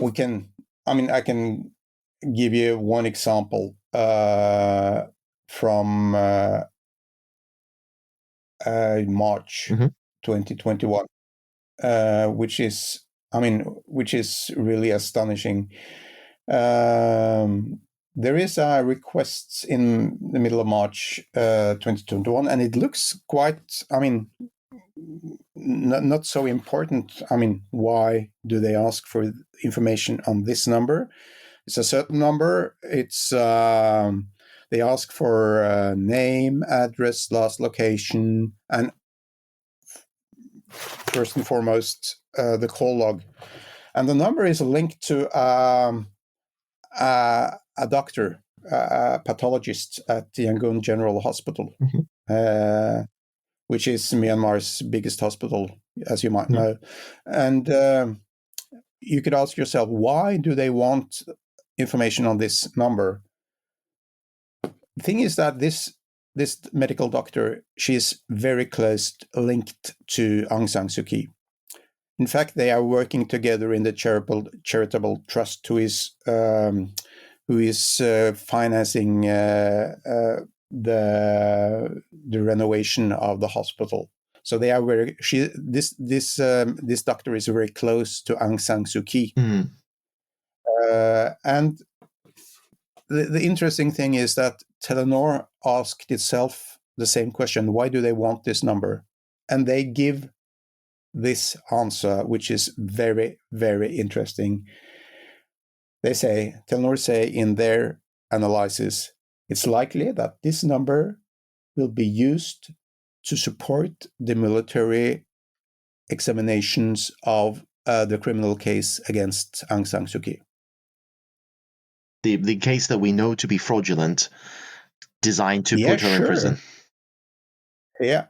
I can give you one example from March 2021, which is really astonishing. There is a request in the middle of March 2021, and it looks quite, not so important. Why do they ask for information on this number? It's a certain number. It's they ask for name, address, last location, and first and foremost, the call log. And the number is linked to a doctor, a pathologist at the Yangon General Hospital, which is Myanmar's biggest hospital, as you might know. And you could ask yourself, why do they want information on this number? The thing is that this medical doctor, she is very close linked to Aung San Suu Kyi. In fact, they are working together in the charitable trust who is financing the renovation of the hospital. So they are this doctor is very close to Aung San Suu Kyi. And the interesting thing is that Telenor asked itself the same question: why do they want this number? And they give this answer, which is very, very interesting. Telenor say in their analysis, it's likely that this number will be used to support the military examinations of the criminal case against Aung San Suu Kyi. The case that we know to be fraudulent, designed to put her in prison. Yeah.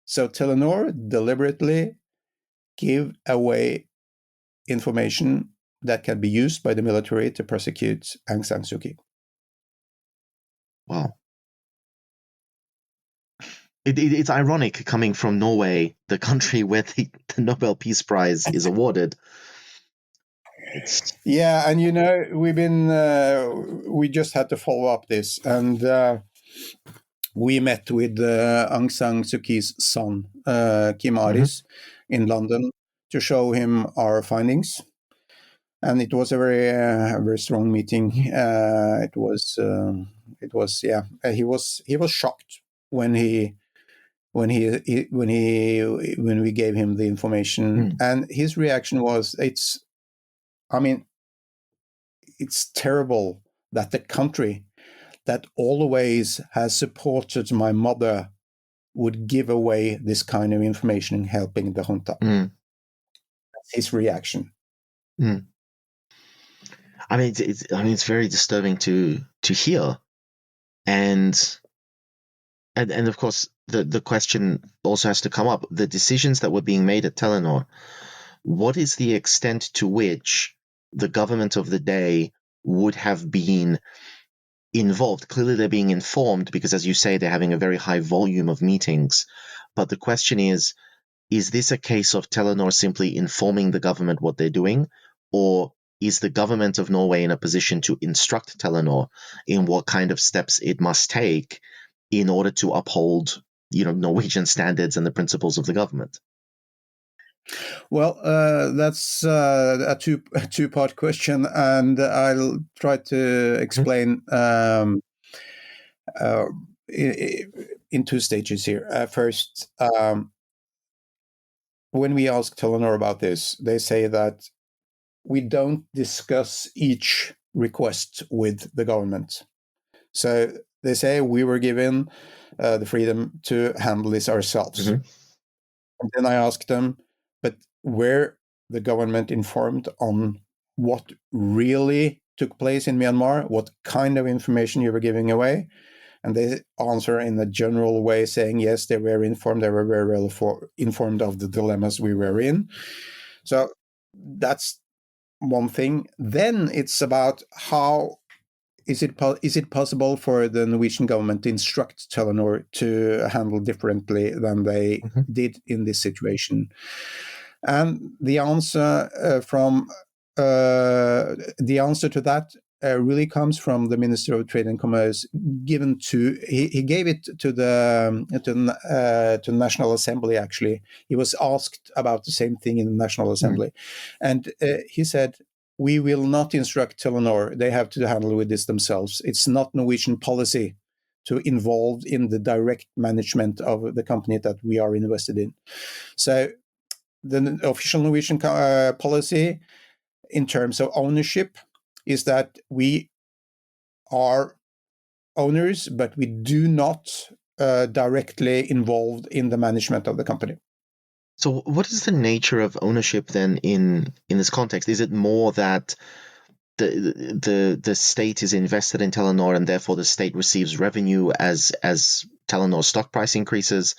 So Telenor deliberately give away information that can be used by the military to prosecute Aung San Suu Kyi. Wow. It's ironic coming from Norway, the country where the Nobel Peace Prize is awarded. Yeah, and we just had to follow up this, and we met with Aung San Suu Kyi's son, Kim Aris, in London to show him our findings. And it was a very strong meeting. He was shocked when we gave him the information, and his reaction was, it's terrible that the country that always has supported my mother would give away this kind of information helping the junta. That's his reaction. It's very disturbing to hear, and And of course, the question also has to come up: the decisions that were being made at Telenor. What is the extent to which the government of the day would have been involved? Clearly, they're being informed because, as you say, they're having a very high volume of meetings. But the question is this a case of Telenor simply informing the government what they're doing, or is the government of Norway in a position to instruct Telenor in what kind of steps it must take in order to uphold, Norwegian standards and the principles of the government? Well, that's a two-part question, and I'll try to explain in two stages here. First, when we ask Telenor about this, they say that we don't discuss each request with the government. So they say we were given the freedom to handle this ourselves. Mm-hmm. And then I asked them, but were the government informed on what really took place in Myanmar, what kind of information you were giving away? And they answer in a general way, saying, yes, they were informed. They were very well informed of the dilemmas we were in. So that's one thing. Then it's about how is it possible for the Norwegian government to instruct Telenor to handle differently than they did in this situation? And the answer to that really comes from the Minister of Trade and Commerce. He gave it to the National Assembly. Actually, he was asked about the same thing in the National Assembly, and he said, "We will not instruct Telenor. They have to handle with this themselves. It's not Norwegian policy to involve in the direct management of the company that we are invested in." So the official Norwegian policy in terms of ownership is that we are owners, but we do not directly involved in the management of the company. So what is the nature of ownership then in this context? Is it more that the state is invested in Telenor and therefore the state receives revenue as Telenor's stock price increases?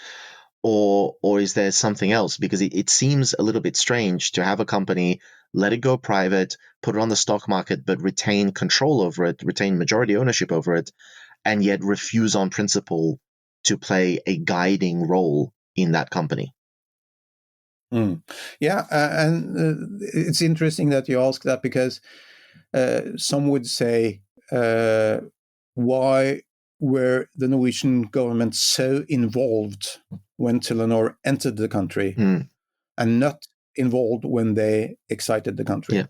Or is there something else? Because it seems a little bit strange to have a company, let it go private, put it on the stock market, but retain control over it, retain majority ownership over it, and yet refuse on principle to play a guiding role in that company. Yeah, and it's interesting that you ask that, because some would say, why were the Norwegian government so involved when Telenor entered the country and not involved when they exited the country? Yeah.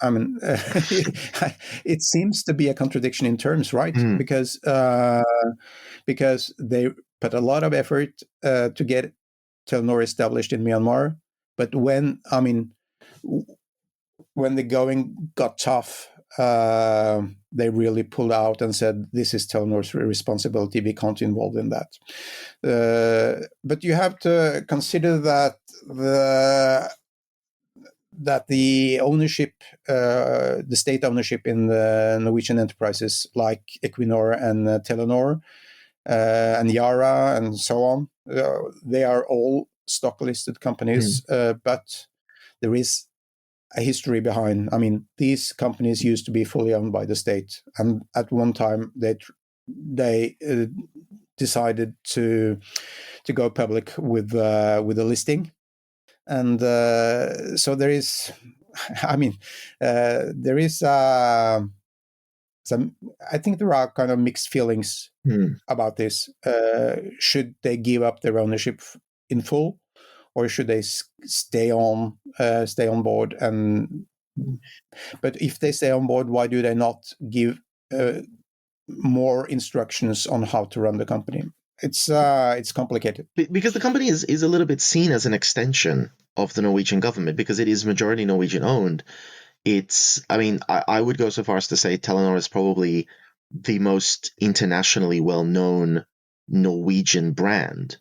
I mean, it seems to be a contradiction in terms, right? Because they put a lot of effort to get Telenor established in Myanmar, but when the going got tough, they really pulled out and said, "This is Telenor's responsibility. We can't involve in that." But you have to consider that the ownership, the state ownership in the Norwegian enterprises like Equinor and Telenor and Yara and so on, they are all stock listed companies, but there is a history behind. I mean, these companies used to be fully owned by the state, and at one time they decided to go public with a listing. And so there is, there is some. I think there are kind of mixed feelings about this. Should they give up their ownership in full, or should they stay on board? But if they stay on board, why do they not give more instructions on how to run the company? It's complicated. Because the company is a little bit seen as an extension of the Norwegian government, because it is majority Norwegian owned. I would go so far as to say Telenor is probably the most internationally well-known Norwegian brand,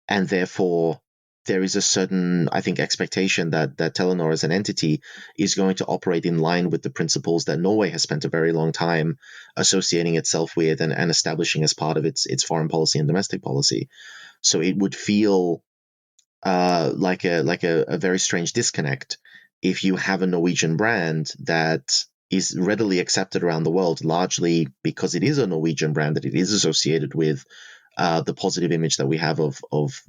and therefore there is a certain, I think, expectation that Telenor as an entity is going to operate in line with the principles that Norway has spent a very long time associating itself with and establishing as part of its foreign policy and domestic policy. So it would feel like a very strange disconnect if you have a Norwegian brand that is readily accepted around the world, largely because it is a Norwegian brand, that it is associated with the positive image that we have of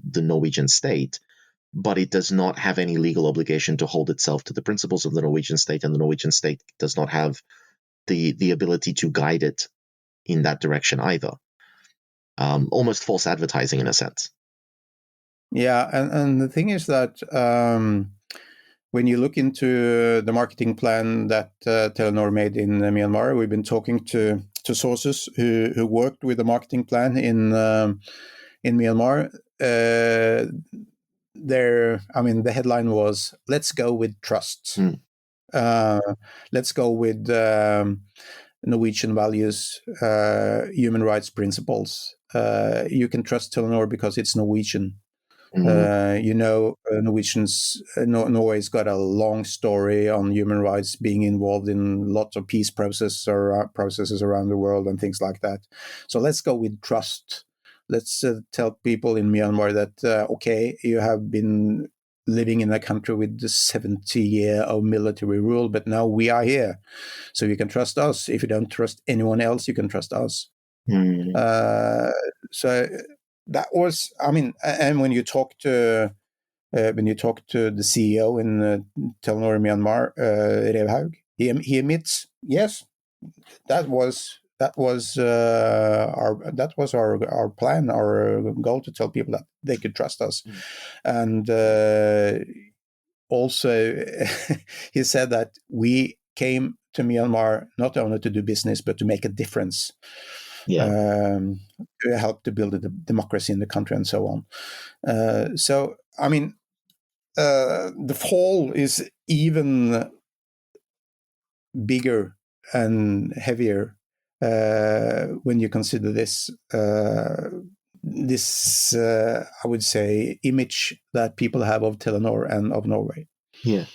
the Norwegian state, but it does not have any legal obligation to hold itself to the principles of the Norwegian state, and the Norwegian state does not have the ability to guide it in that direction either. Almost false advertising in a sense. Yeah, and the thing is that when you look into the marketing plan that Telenor made in Myanmar, we've been talking to sources who worked with the marketing plan in Myanmar. The headline was, "Let's go with trust." Let's go with Norwegian values, human rights principles. You can trust Telenor because it's Norwegian. Norwegians, Norway's got a long story on human rights, being involved in lots of peace processes around the world and things like that. So let's go with trust. Let's tell people in Myanmar that, okay, you have been living in a country with 70 years of military rule, but now we are here. So you can trust us. If you don't trust anyone else, you can trust us. So that was, and when you talk to the CEO in Telenor Myanmar, Revhaug, he admits, yes, that was our plan, our goal, to tell people that they could trust us. And also he said that we came to Myanmar not only to do business but to make a difference. To help to build a democracy in the country and so on. The fall is even bigger and heavier when you consider this, I would say, image that people have of Telenor and of Norway. Yeah.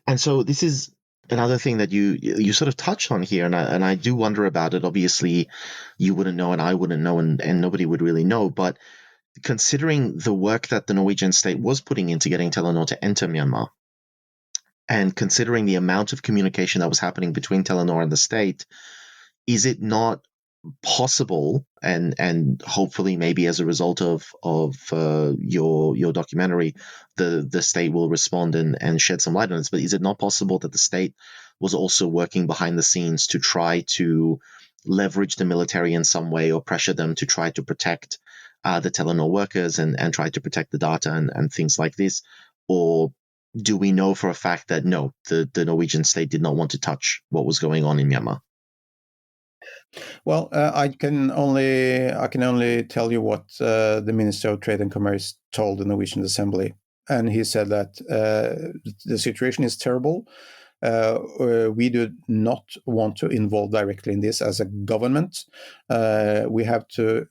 And so this is another thing that you sort of touched on here, and I do wonder about it. Obviously, you wouldn't know, and I wouldn't know, and nobody would really know. But considering the work that the Norwegian state was putting into getting Telenor to enter Myanmar, and considering the amount of communication that was happening between Telenor and the state, is it not possible, and hopefully maybe as a result of your documentary, the state will respond and shed some light on this, but is it not possible that the state was also working behind the scenes to try to leverage the military in some way, or pressure them to try to protect the Telenor workers and try to protect the data and things like this? Or do we know for a fact that no, the Norwegian state did not want to touch what was going on in Myanmar? Well, I can only tell you what the Minister of Trade and Commerce told the Norwegian Assembly, and he said that the situation is terrible. We do not want to involve directly in this as a government. We have to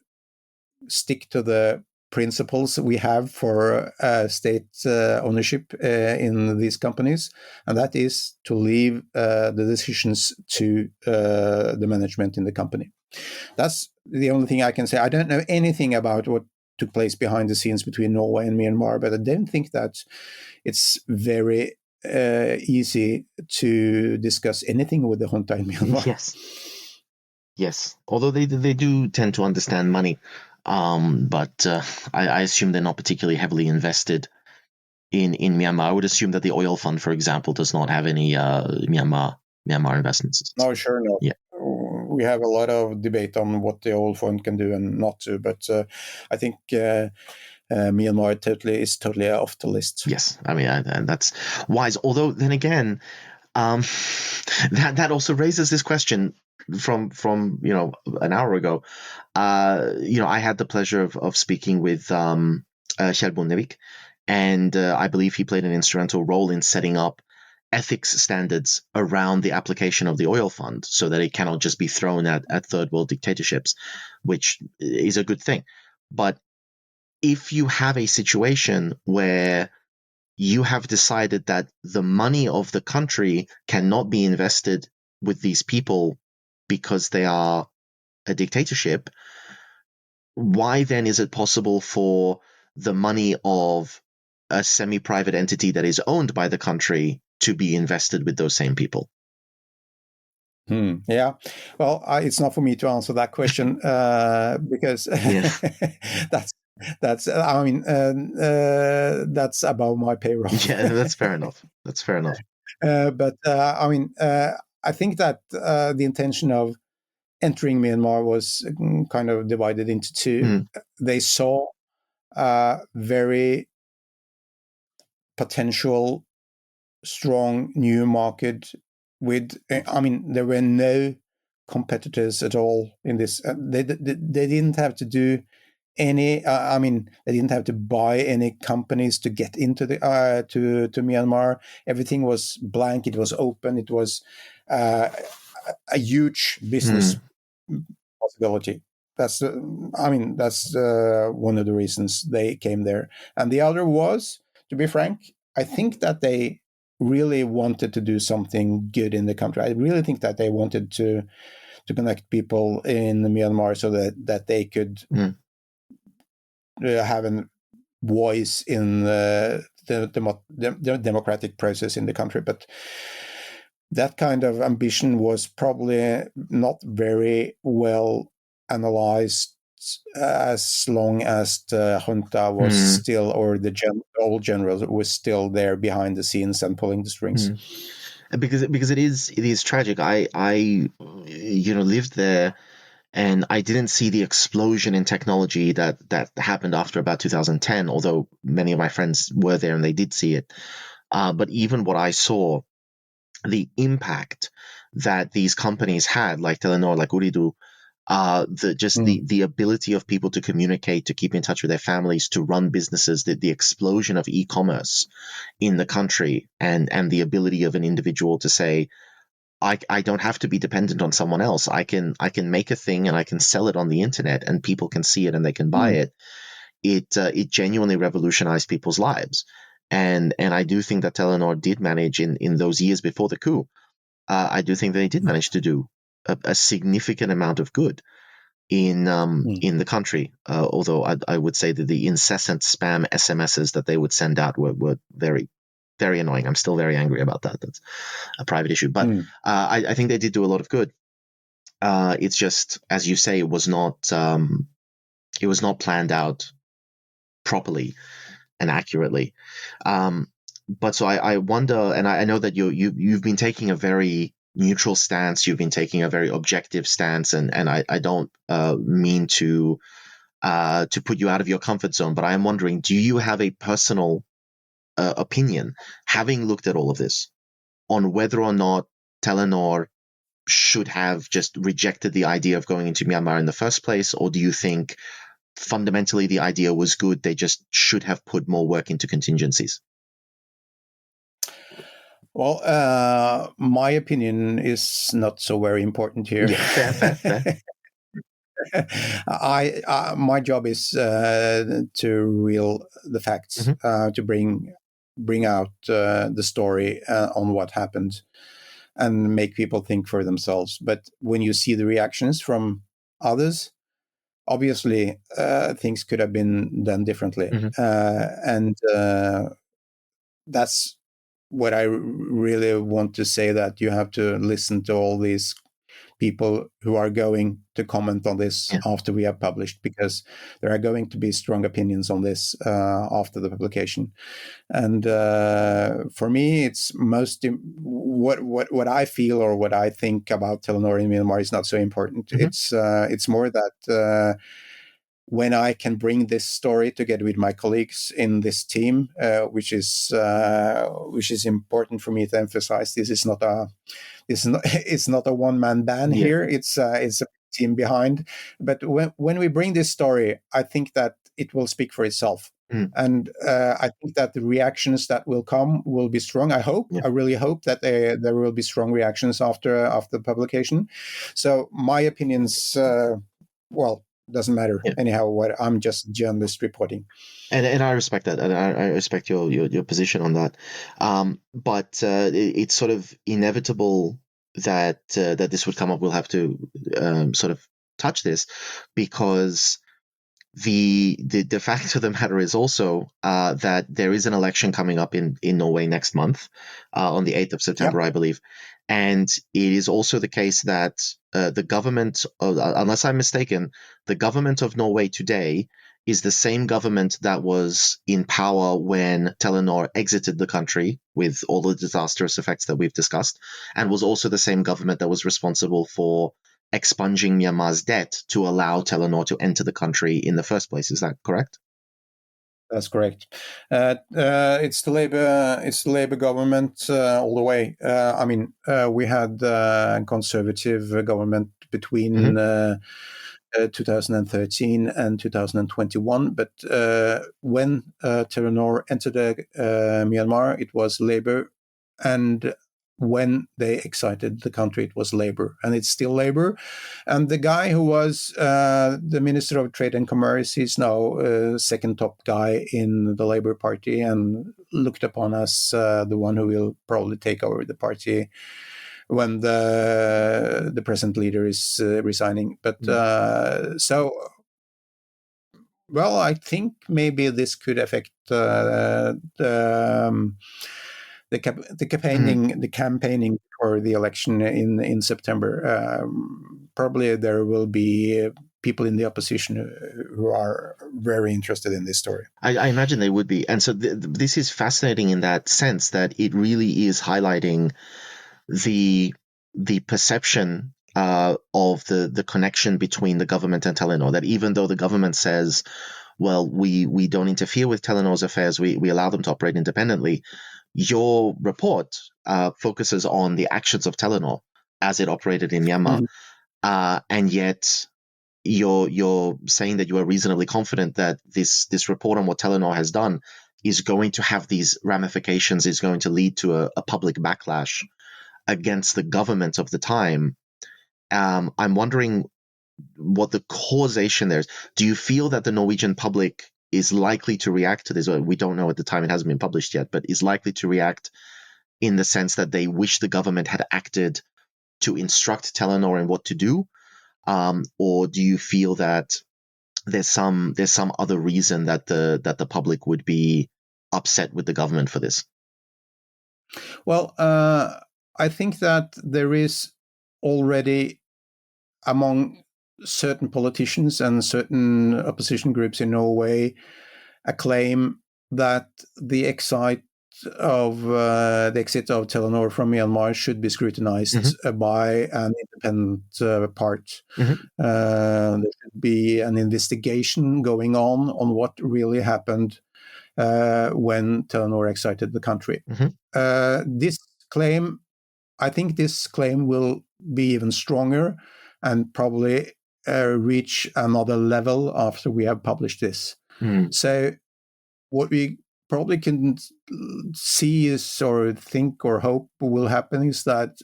stick to the principles we have for state ownership in these companies, and that is to leave the decisions to the management in the company. That's the only thing I can say. I don't know anything about what took place behind the scenes between Norway and Myanmar, but I don't think that it's very easy to discuss anything with the junta in Myanmar. Yes. Although they do tend to understand money. But I assume they're not particularly heavily invested in Myanmar. I would assume that the oil fund, for example, does not have any Myanmar investments. No, sure, no. Yeah. We have a lot of debate on what the oil fund can do and not do, but I think Myanmar is totally off the list. Yes, and that's wise. Although then again, that also raises this question from an hour ago. I had the pleasure of speaking with Kjell Bondevik, and I believe he played an instrumental role in setting up ethics standards around the application of the oil fund, so that it cannot just be thrown at third world dictatorships, which is a good thing. But if you have a situation where you have decided that the money of the country cannot be invested with these people because they are a dictatorship, why then is it possible for the money of a semi-private entity that is owned by the country to be invested with those same people? Yeah, well, it's not for me to answer that question because that's I mean that's above my payroll. Yeah, that's fair enough. That's fair enough. But I mean, I think that the intention of entering Myanmar was kind of divided into two. They saw very potential, strong new market with, I mean, there were no competitors at all in this. They didn't have to do any. I mean, they didn't have to buy any companies to get into the to Myanmar. Everything was blank. It was open. It was a huge business possibility. That's that's one of the reasons they came there. And the other was, to be frank, I think that they really wanted to do something good in the country. I really think that they wanted to connect people in Myanmar so that they could have a voice in the democratic process in the country. But that kind of ambition was probably not very well analyzed as long as the junta was still, or the old general was still there behind the scenes and pulling the strings. Because it is tragic. I lived there, and I didn't see the explosion in technology that happened after about 2010, although many of my friends were there and they did see it. But even what I saw, the impact that these companies had, like Telenor, like Ooredoo, the ability of people to communicate, to keep in touch with their families, to run businesses, the explosion of e-commerce in the country, and the ability of an individual to say, I don't have to be dependent on someone else. I can make a thing and I can sell it on the internet and people can see it and they can buy it. It genuinely revolutionized people's lives. And I do think that Telenor did manage in those years before the coup. I do think they did manage to do a significant amount of good in the country. Although I would say that the incessant spam SMSs that they would send out were very, very annoying. I'm still very angry about that. That's a private issue. But I think they did do a lot of good. It's just, as you say, it was not planned out properly and accurately. But so I wonder, and I know that you've been taking a very neutral stance. You've been taking a very objective stance, and I don't mean to put you out of your comfort zone. But I am wondering, do you have a personal opinion, having looked at all of this, on whether or not Telenor should have just rejected the idea of going into Myanmar in the first place, or do you think fundamentally the idea was good, they just should have put more work into contingencies? Well, my opinion is not so very important here. Yeah, fair. My job is to reveal the facts, to bring out the story on what happened, and make people think for themselves. But when you see the reactions from others, obviously things could have been done differently, and that's what I really want to say, that you have to listen to all these people who are going to comment on this after we have published, because there are going to be strong opinions on this after the publication. And for me, it's what I feel or what I think about Telenor in Myanmar is not so important. It's more that when I can bring this story together with my colleagues in this team, which is important for me to emphasize. This is not a one-man band here. It's a team behind. But when we bring this story, I think that it will speak for itself. And I think that the reactions that will come will be strong. I really hope that there will be strong reactions after the publication. So my opinions, doesn't matter. Yeah. Anyhow, what I'm just a journalist reporting. And I respect that, and I respect your position on that. But it's sort of inevitable that that this would come up. We'll have to sort of touch this, because the fact of the matter is also that there is an election coming up in Norway next month, on the 8th of September, I believe. And it is also the case that the government, unless I'm mistaken, the government of Norway today is the same government that was in power when Telenor exited the country with all the disastrous effects that we've discussed, and was also the same government that was responsible for expunging Myanmar's debt to allow Telenor to enter the country in the first place. Is that correct? That's correct. It's the Labour government all the way. We had a conservative government between 2013 and 2021, but when Telenor entered Myanmar, it was Labour, and when they exited the country, it was Labour, and it's still Labour. And the guy who was the Minister of Trade and Commerce, he's now second top guy in the Labour Party, and looked upon as the one who will probably take over the party when the present leader is resigning. But I think maybe this could affect the campaigning for the election in September. Probably there will be people in the opposition who are very interested in this story. I imagine they would be. And so this is fascinating in that sense, that it really is highlighting the perception of the connection between the government and Telenor, that even though the government says, well, we don't interfere with Telenor's affairs, we allow them to operate independently, your report focuses on the actions of Telenor as it operated in Myanmar. And yet you're saying that you are reasonably confident that this report on what Telenor has done is going to have these ramifications, is going to lead to a public backlash against the government of the time. I'm wondering what the causation there is. Do you feel that the Norwegian public is likely to react to this? We don't know at the time, it hasn't been published yet, but is likely to react in the sense that they wish the government had acted to instruct Telenor in what to do? Or do you feel that there's some other reason that the public would be upset with the government for this? Well, I think that there is already, among certain politicians and certain opposition groups in Norway, a claim that the exit of Telenor from Myanmar should be scrutinized by an independent part. There should be an investigation going on what really happened when Telenor exited the country. This claim, I think this claim will be even stronger and probably reach another level after we have published this. So what we probably can see is, or think or hope will happen, is that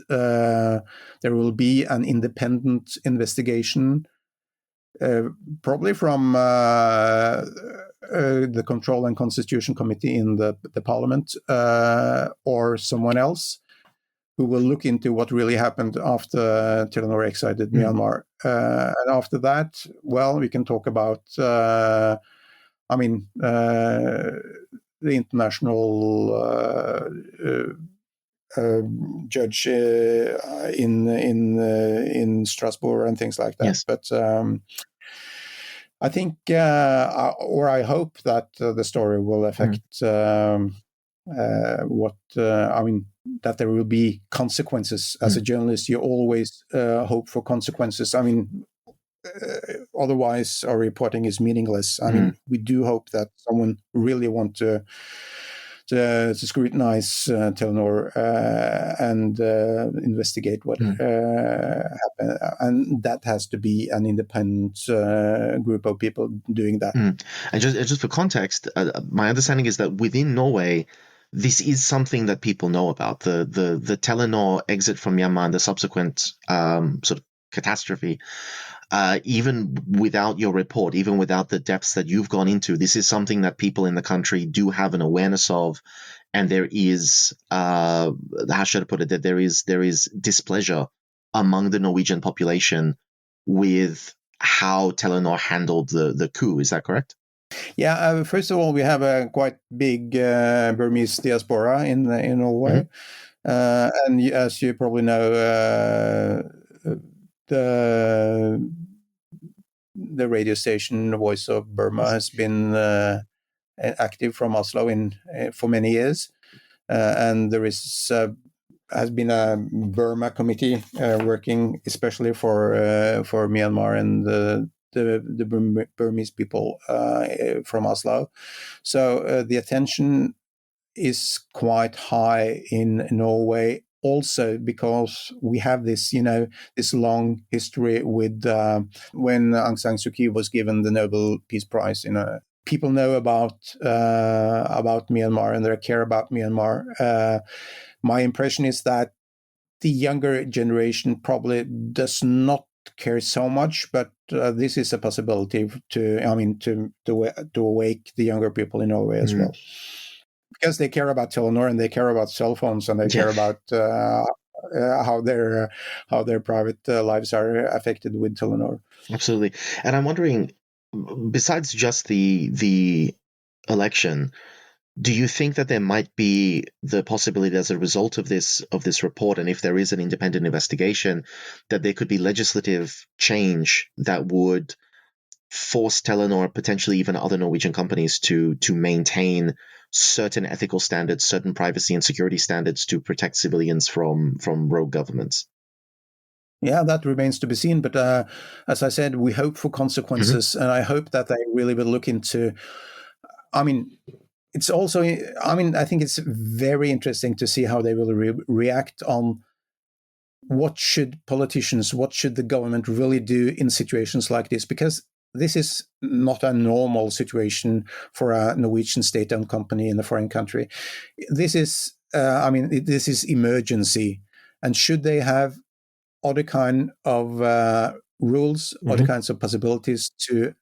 there will be an independent investigation, probably from the Control and Constitution Committee in the Parliament, or someone else, who will look into what really happened after Telenor exited Myanmar. And after that, well, we can talk about, the international judge in Strasbourg and things like that. Yes. But I think, or I hope that the story will affect that there will be consequences. As a journalist, you always hope for consequences. Otherwise our reporting is meaningless. We do hope that someone really want to scrutinize Telenor and investigate what happened, and that has to be an independent group of people doing that. And just for context, my understanding is that within Norway, this is something that people know about. The Telenor exit from Myanmar and the subsequent sort of catastrophe even without your report, even without the depths that you've gone into, this is something that people in the country do have an awareness of, and there is, how should I put it, that there is displeasure among the Norwegian population with how Telenor handled the coup. Is that correct? Yeah, first of all, we have a quite big Burmese diaspora in Norway. And as you probably know, the radio station Voice of Burma has been active from Oslo for many years, and there has been a Burma committee working especially for Myanmar and the Burmese people from Oslo. So the attention is quite high in Norway, also because we have this, this long history with when Aung San Suu Kyi was given the Nobel Peace Prize. People know about Myanmar and they care about Myanmar. My impression is that the younger generation probably does not care so much, but this is a possibility to awake the younger people in Norway as well. Because they care about Telenor and they care about cell phones and they care about how their private lives are affected with Telenor. Absolutely. And I'm wondering, besides just the election, do you think that there might be the possibility as a result of this report, and if there is an independent investigation, that there could be legislative change that would force Telenor, potentially even other Norwegian companies, to maintain certain ethical standards, certain privacy and security standards to protect civilians from rogue governments? Yeah, that remains to be seen. But as I said, we hope for consequences, and I hope that they really will look into. It's also. I think it's very interesting to see how they will react on what should the government really do in situations like this, because this is not a normal situation for a Norwegian state-owned company in a foreign country. This is, this is emergency, and should they have other kind of rules, other kinds of possibilities to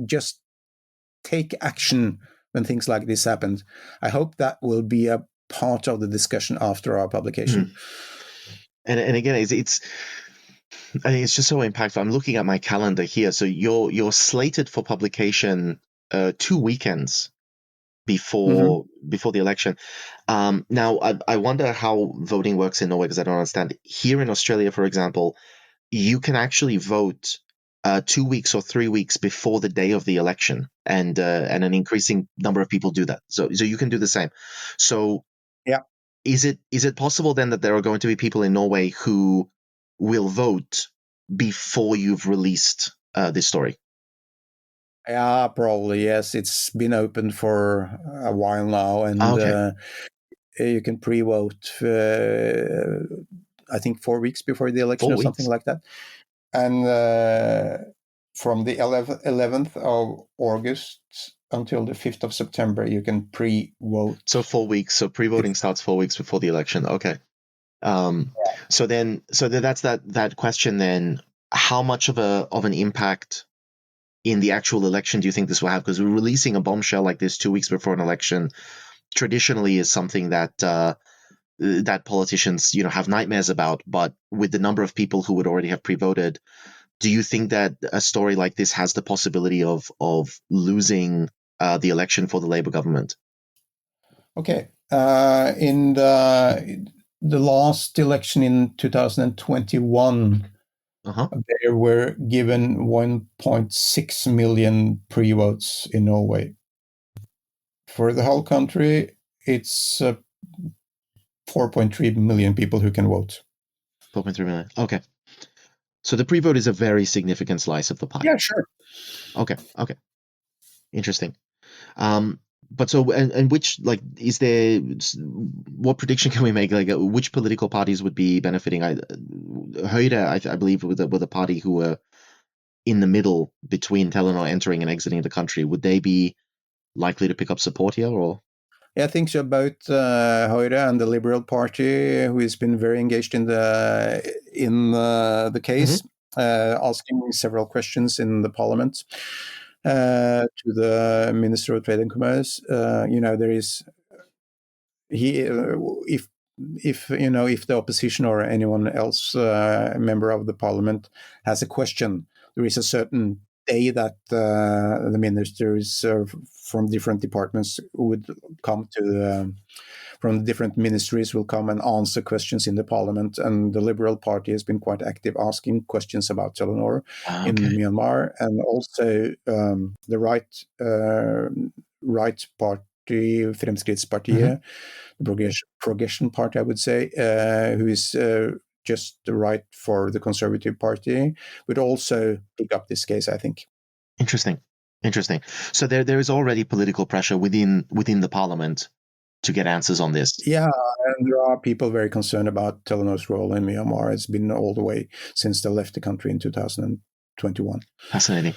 just take action when things like this happen? I hope that will be a part of the discussion after our publication. And again, I think it's just so impactful. I'm looking at my calendar here. So you're slated for publication 2 weekends before the election. Now, I wonder how voting works in Norway, because I don't understand. Here in Australia, for example, you can actually vote 2 weeks or 3 weeks before the day of the election, and an increasing number of people do that. So you can do the same. So yeah, is it possible then that there are going to be people in Norway who will vote before you've released this story? Yeah, probably, yes. It's been open for a while now, and you can pre-vote, I think 4 weeks before the election or something like that. And from the 11th of August until the 5th of September, you can pre-vote. So 4 weeks. So pre-voting starts 4 weeks before the election. Okay. So that's that question then. How much of an impact in the actual election do you think this will have? Because releasing a bombshell like this 2 weeks before an election traditionally is something that that politicians have nightmares about. But with the number of people who would already have pre-voted, do you think that a story like this has the possibility of losing the election for the Labour government? Okay. In the last election in 2021, there were given 1.6 million pre-votes in Norway. For the whole country, it's 4.3 million people who can vote. 4.3 million. Okay. So the pre-vote is a very significant slice of the pie. Yeah, sure. Okay. Interesting. But so, and which, is there, what prediction can we make? Which political parties would be benefiting? Høyre, I believe, were the party who were in the middle between Telenor entering and exiting the country. Would they be likely to pick up support here, or? Yeah, I think so. Both Høyre and the Liberal Party, who has been very engaged in the case, asking several questions in the parliament to the Minister of Trade and Commerce. There is if the opposition or anyone else, member of the parliament, has a question, there is a certain day that the ministers from different departments would come to from different ministries will come and answer questions in the parliament. And the Liberal Party has been quite active asking questions about Telenor in Myanmar, and also the right party, Fremskrittspartiet, the Progression Party, I would say, who is just the right for the Conservative Party, would also pick up this case, I think. Interesting. So there is already political pressure within the parliament to get answers on this. Yeah, and there are people very concerned about Telenor's role in Myanmar. It's been all the way since they left the country in 2021. Fascinating.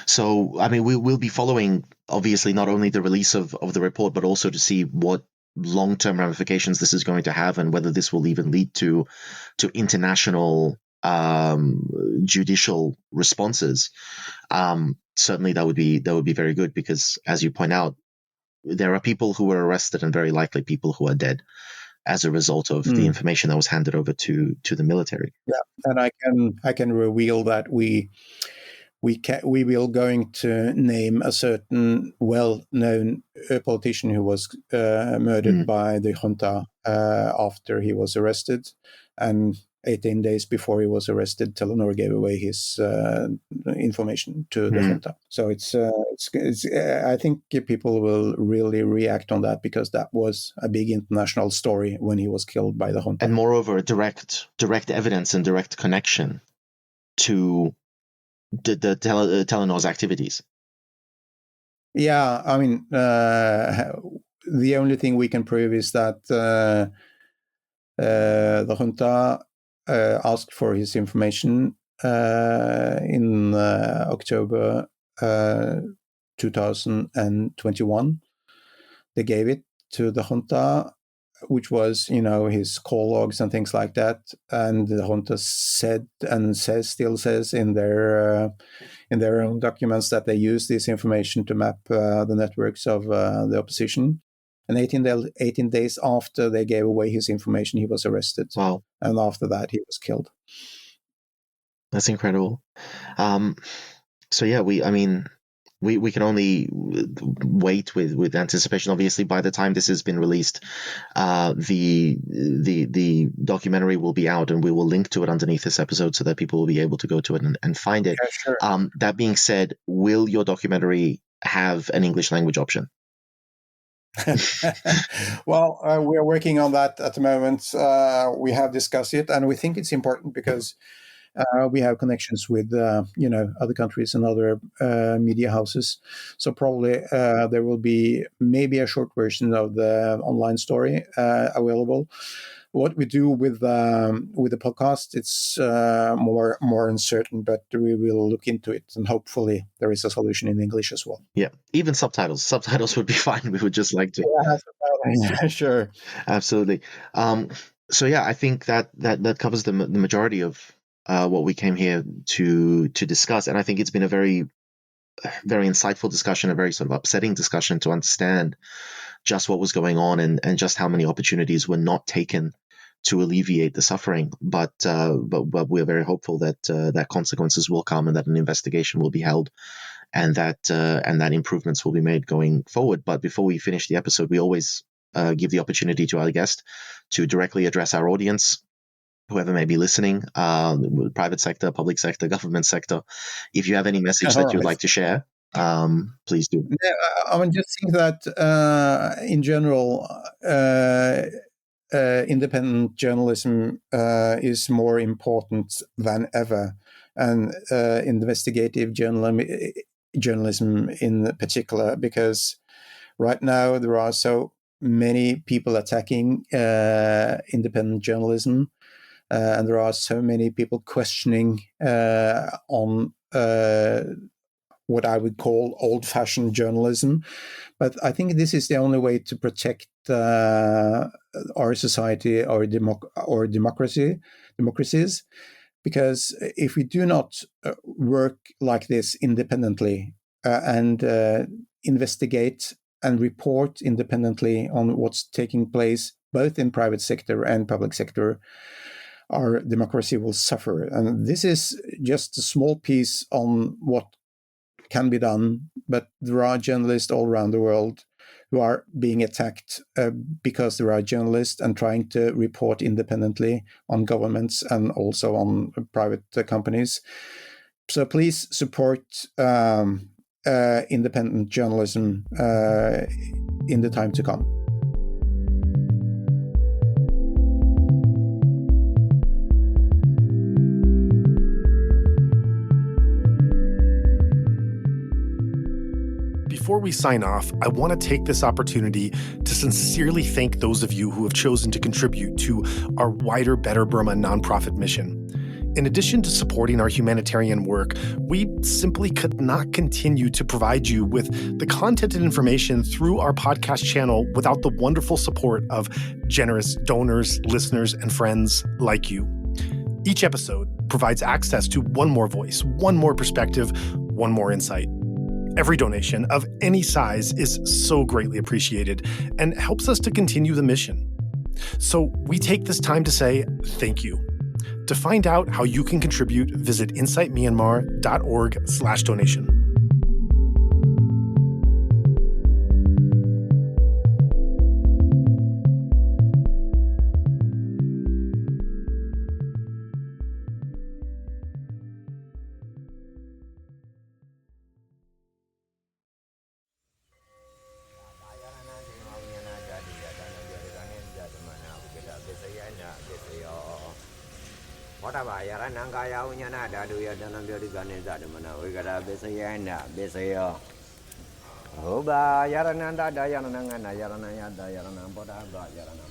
So, I mean, we will be following, obviously, not only the release of the report, but also to see what long-term ramifications this is going to have, and whether this will even lead to international judicial responses. Certainly, that would be very good, because, as you point out, there are people who were arrested and very likely people who are dead as a result of the information that was handed over to the military. Yeah, and I can reveal that we will going to name a certain well-known politician who was murdered by the junta after he was arrested, and 18 days before he was arrested, Telenor gave away his information to the junta. So it's I think people will really react on that, because that was a big international story when he was killed by the junta. And moreover, direct evidence and direct connection to the Telenor's activities. Yeah, I mean, the only thing we can prove is that the junta asked for his information in October 2021. They gave it to the junta, which was, his call logs and things like that. And the junta said and still says in their own documents that they use this information to map the networks of the opposition. And 18 days after they gave away his information, he was arrested. Wow. And after that, he was killed. That's incredible. So yeah, we can only wait with anticipation. Obviously, by the time this has been released, the documentary will be out, and we will link to it underneath this episode so that people will be able to go to it and find it. Yeah, sure. That being said, will your documentary have an English language option? Well, we are working on that at the moment. We have discussed it, and we think it's important because we have connections with other countries and other media houses. So probably there will be maybe a short version of the online story available. What we do with the podcast, it's more uncertain, but we will look into it, and hopefully there is a solution in English as well. Yeah, even subtitles. Subtitles would be fine. We would just like to. Yeah, sure. Absolutely. So yeah, I think that covers the majority of what we came here to discuss, and I think it's been a very, very insightful discussion, a very sort of upsetting discussion to understand just what was going on and just how many opportunities were not taken to alleviate the suffering. But we're very hopeful that consequences will come, and that an investigation will be held, and that improvements will be made going forward. But before we finish the episode, we always give the opportunity to our guest to directly address our audience, whoever may be listening, private sector, public sector, government sector. If you have any message that you'd like to share, please do. Yeah, I mean, just think that in general, independent journalism is more important than ever, and investigative journalism in particular, because right now there are so many people attacking independent journalism, and there are so many people questioning on what I would call old-fashioned journalism. But I think this is the only way to protect our society or democracies, Because if we do not work like this independently and investigate and report independently on what's taking place, both in private sector and public sector, our democracy will suffer. And this is just a small piece on what can be done, but there are journalists all around the world who are being attacked because there are journalists and trying to report independently on governments and also on private companies. So please support independent journalism in the time to come. Before we sign off, I want to take this opportunity to sincerely thank those of you who have chosen to contribute to our wider Better Burma nonprofit mission. In addition to supporting our humanitarian work, we simply could not continue to provide you with the content and information through our podcast channel without the wonderful support of generous donors, listeners, and friends like you. Each episode provides access to one more voice, one more perspective, one more insight. Every donation of any size is so greatly appreciated and helps us to continue the mission. So we take this time to say thank you. To find out how you can contribute, visit insightmyanmar.org/donation. Nangkaya unya nada duya dalam biari ganen zat mana wegara besaya na besaya oba yarana da yarana ngana yarana ya da yarana boda ba yarana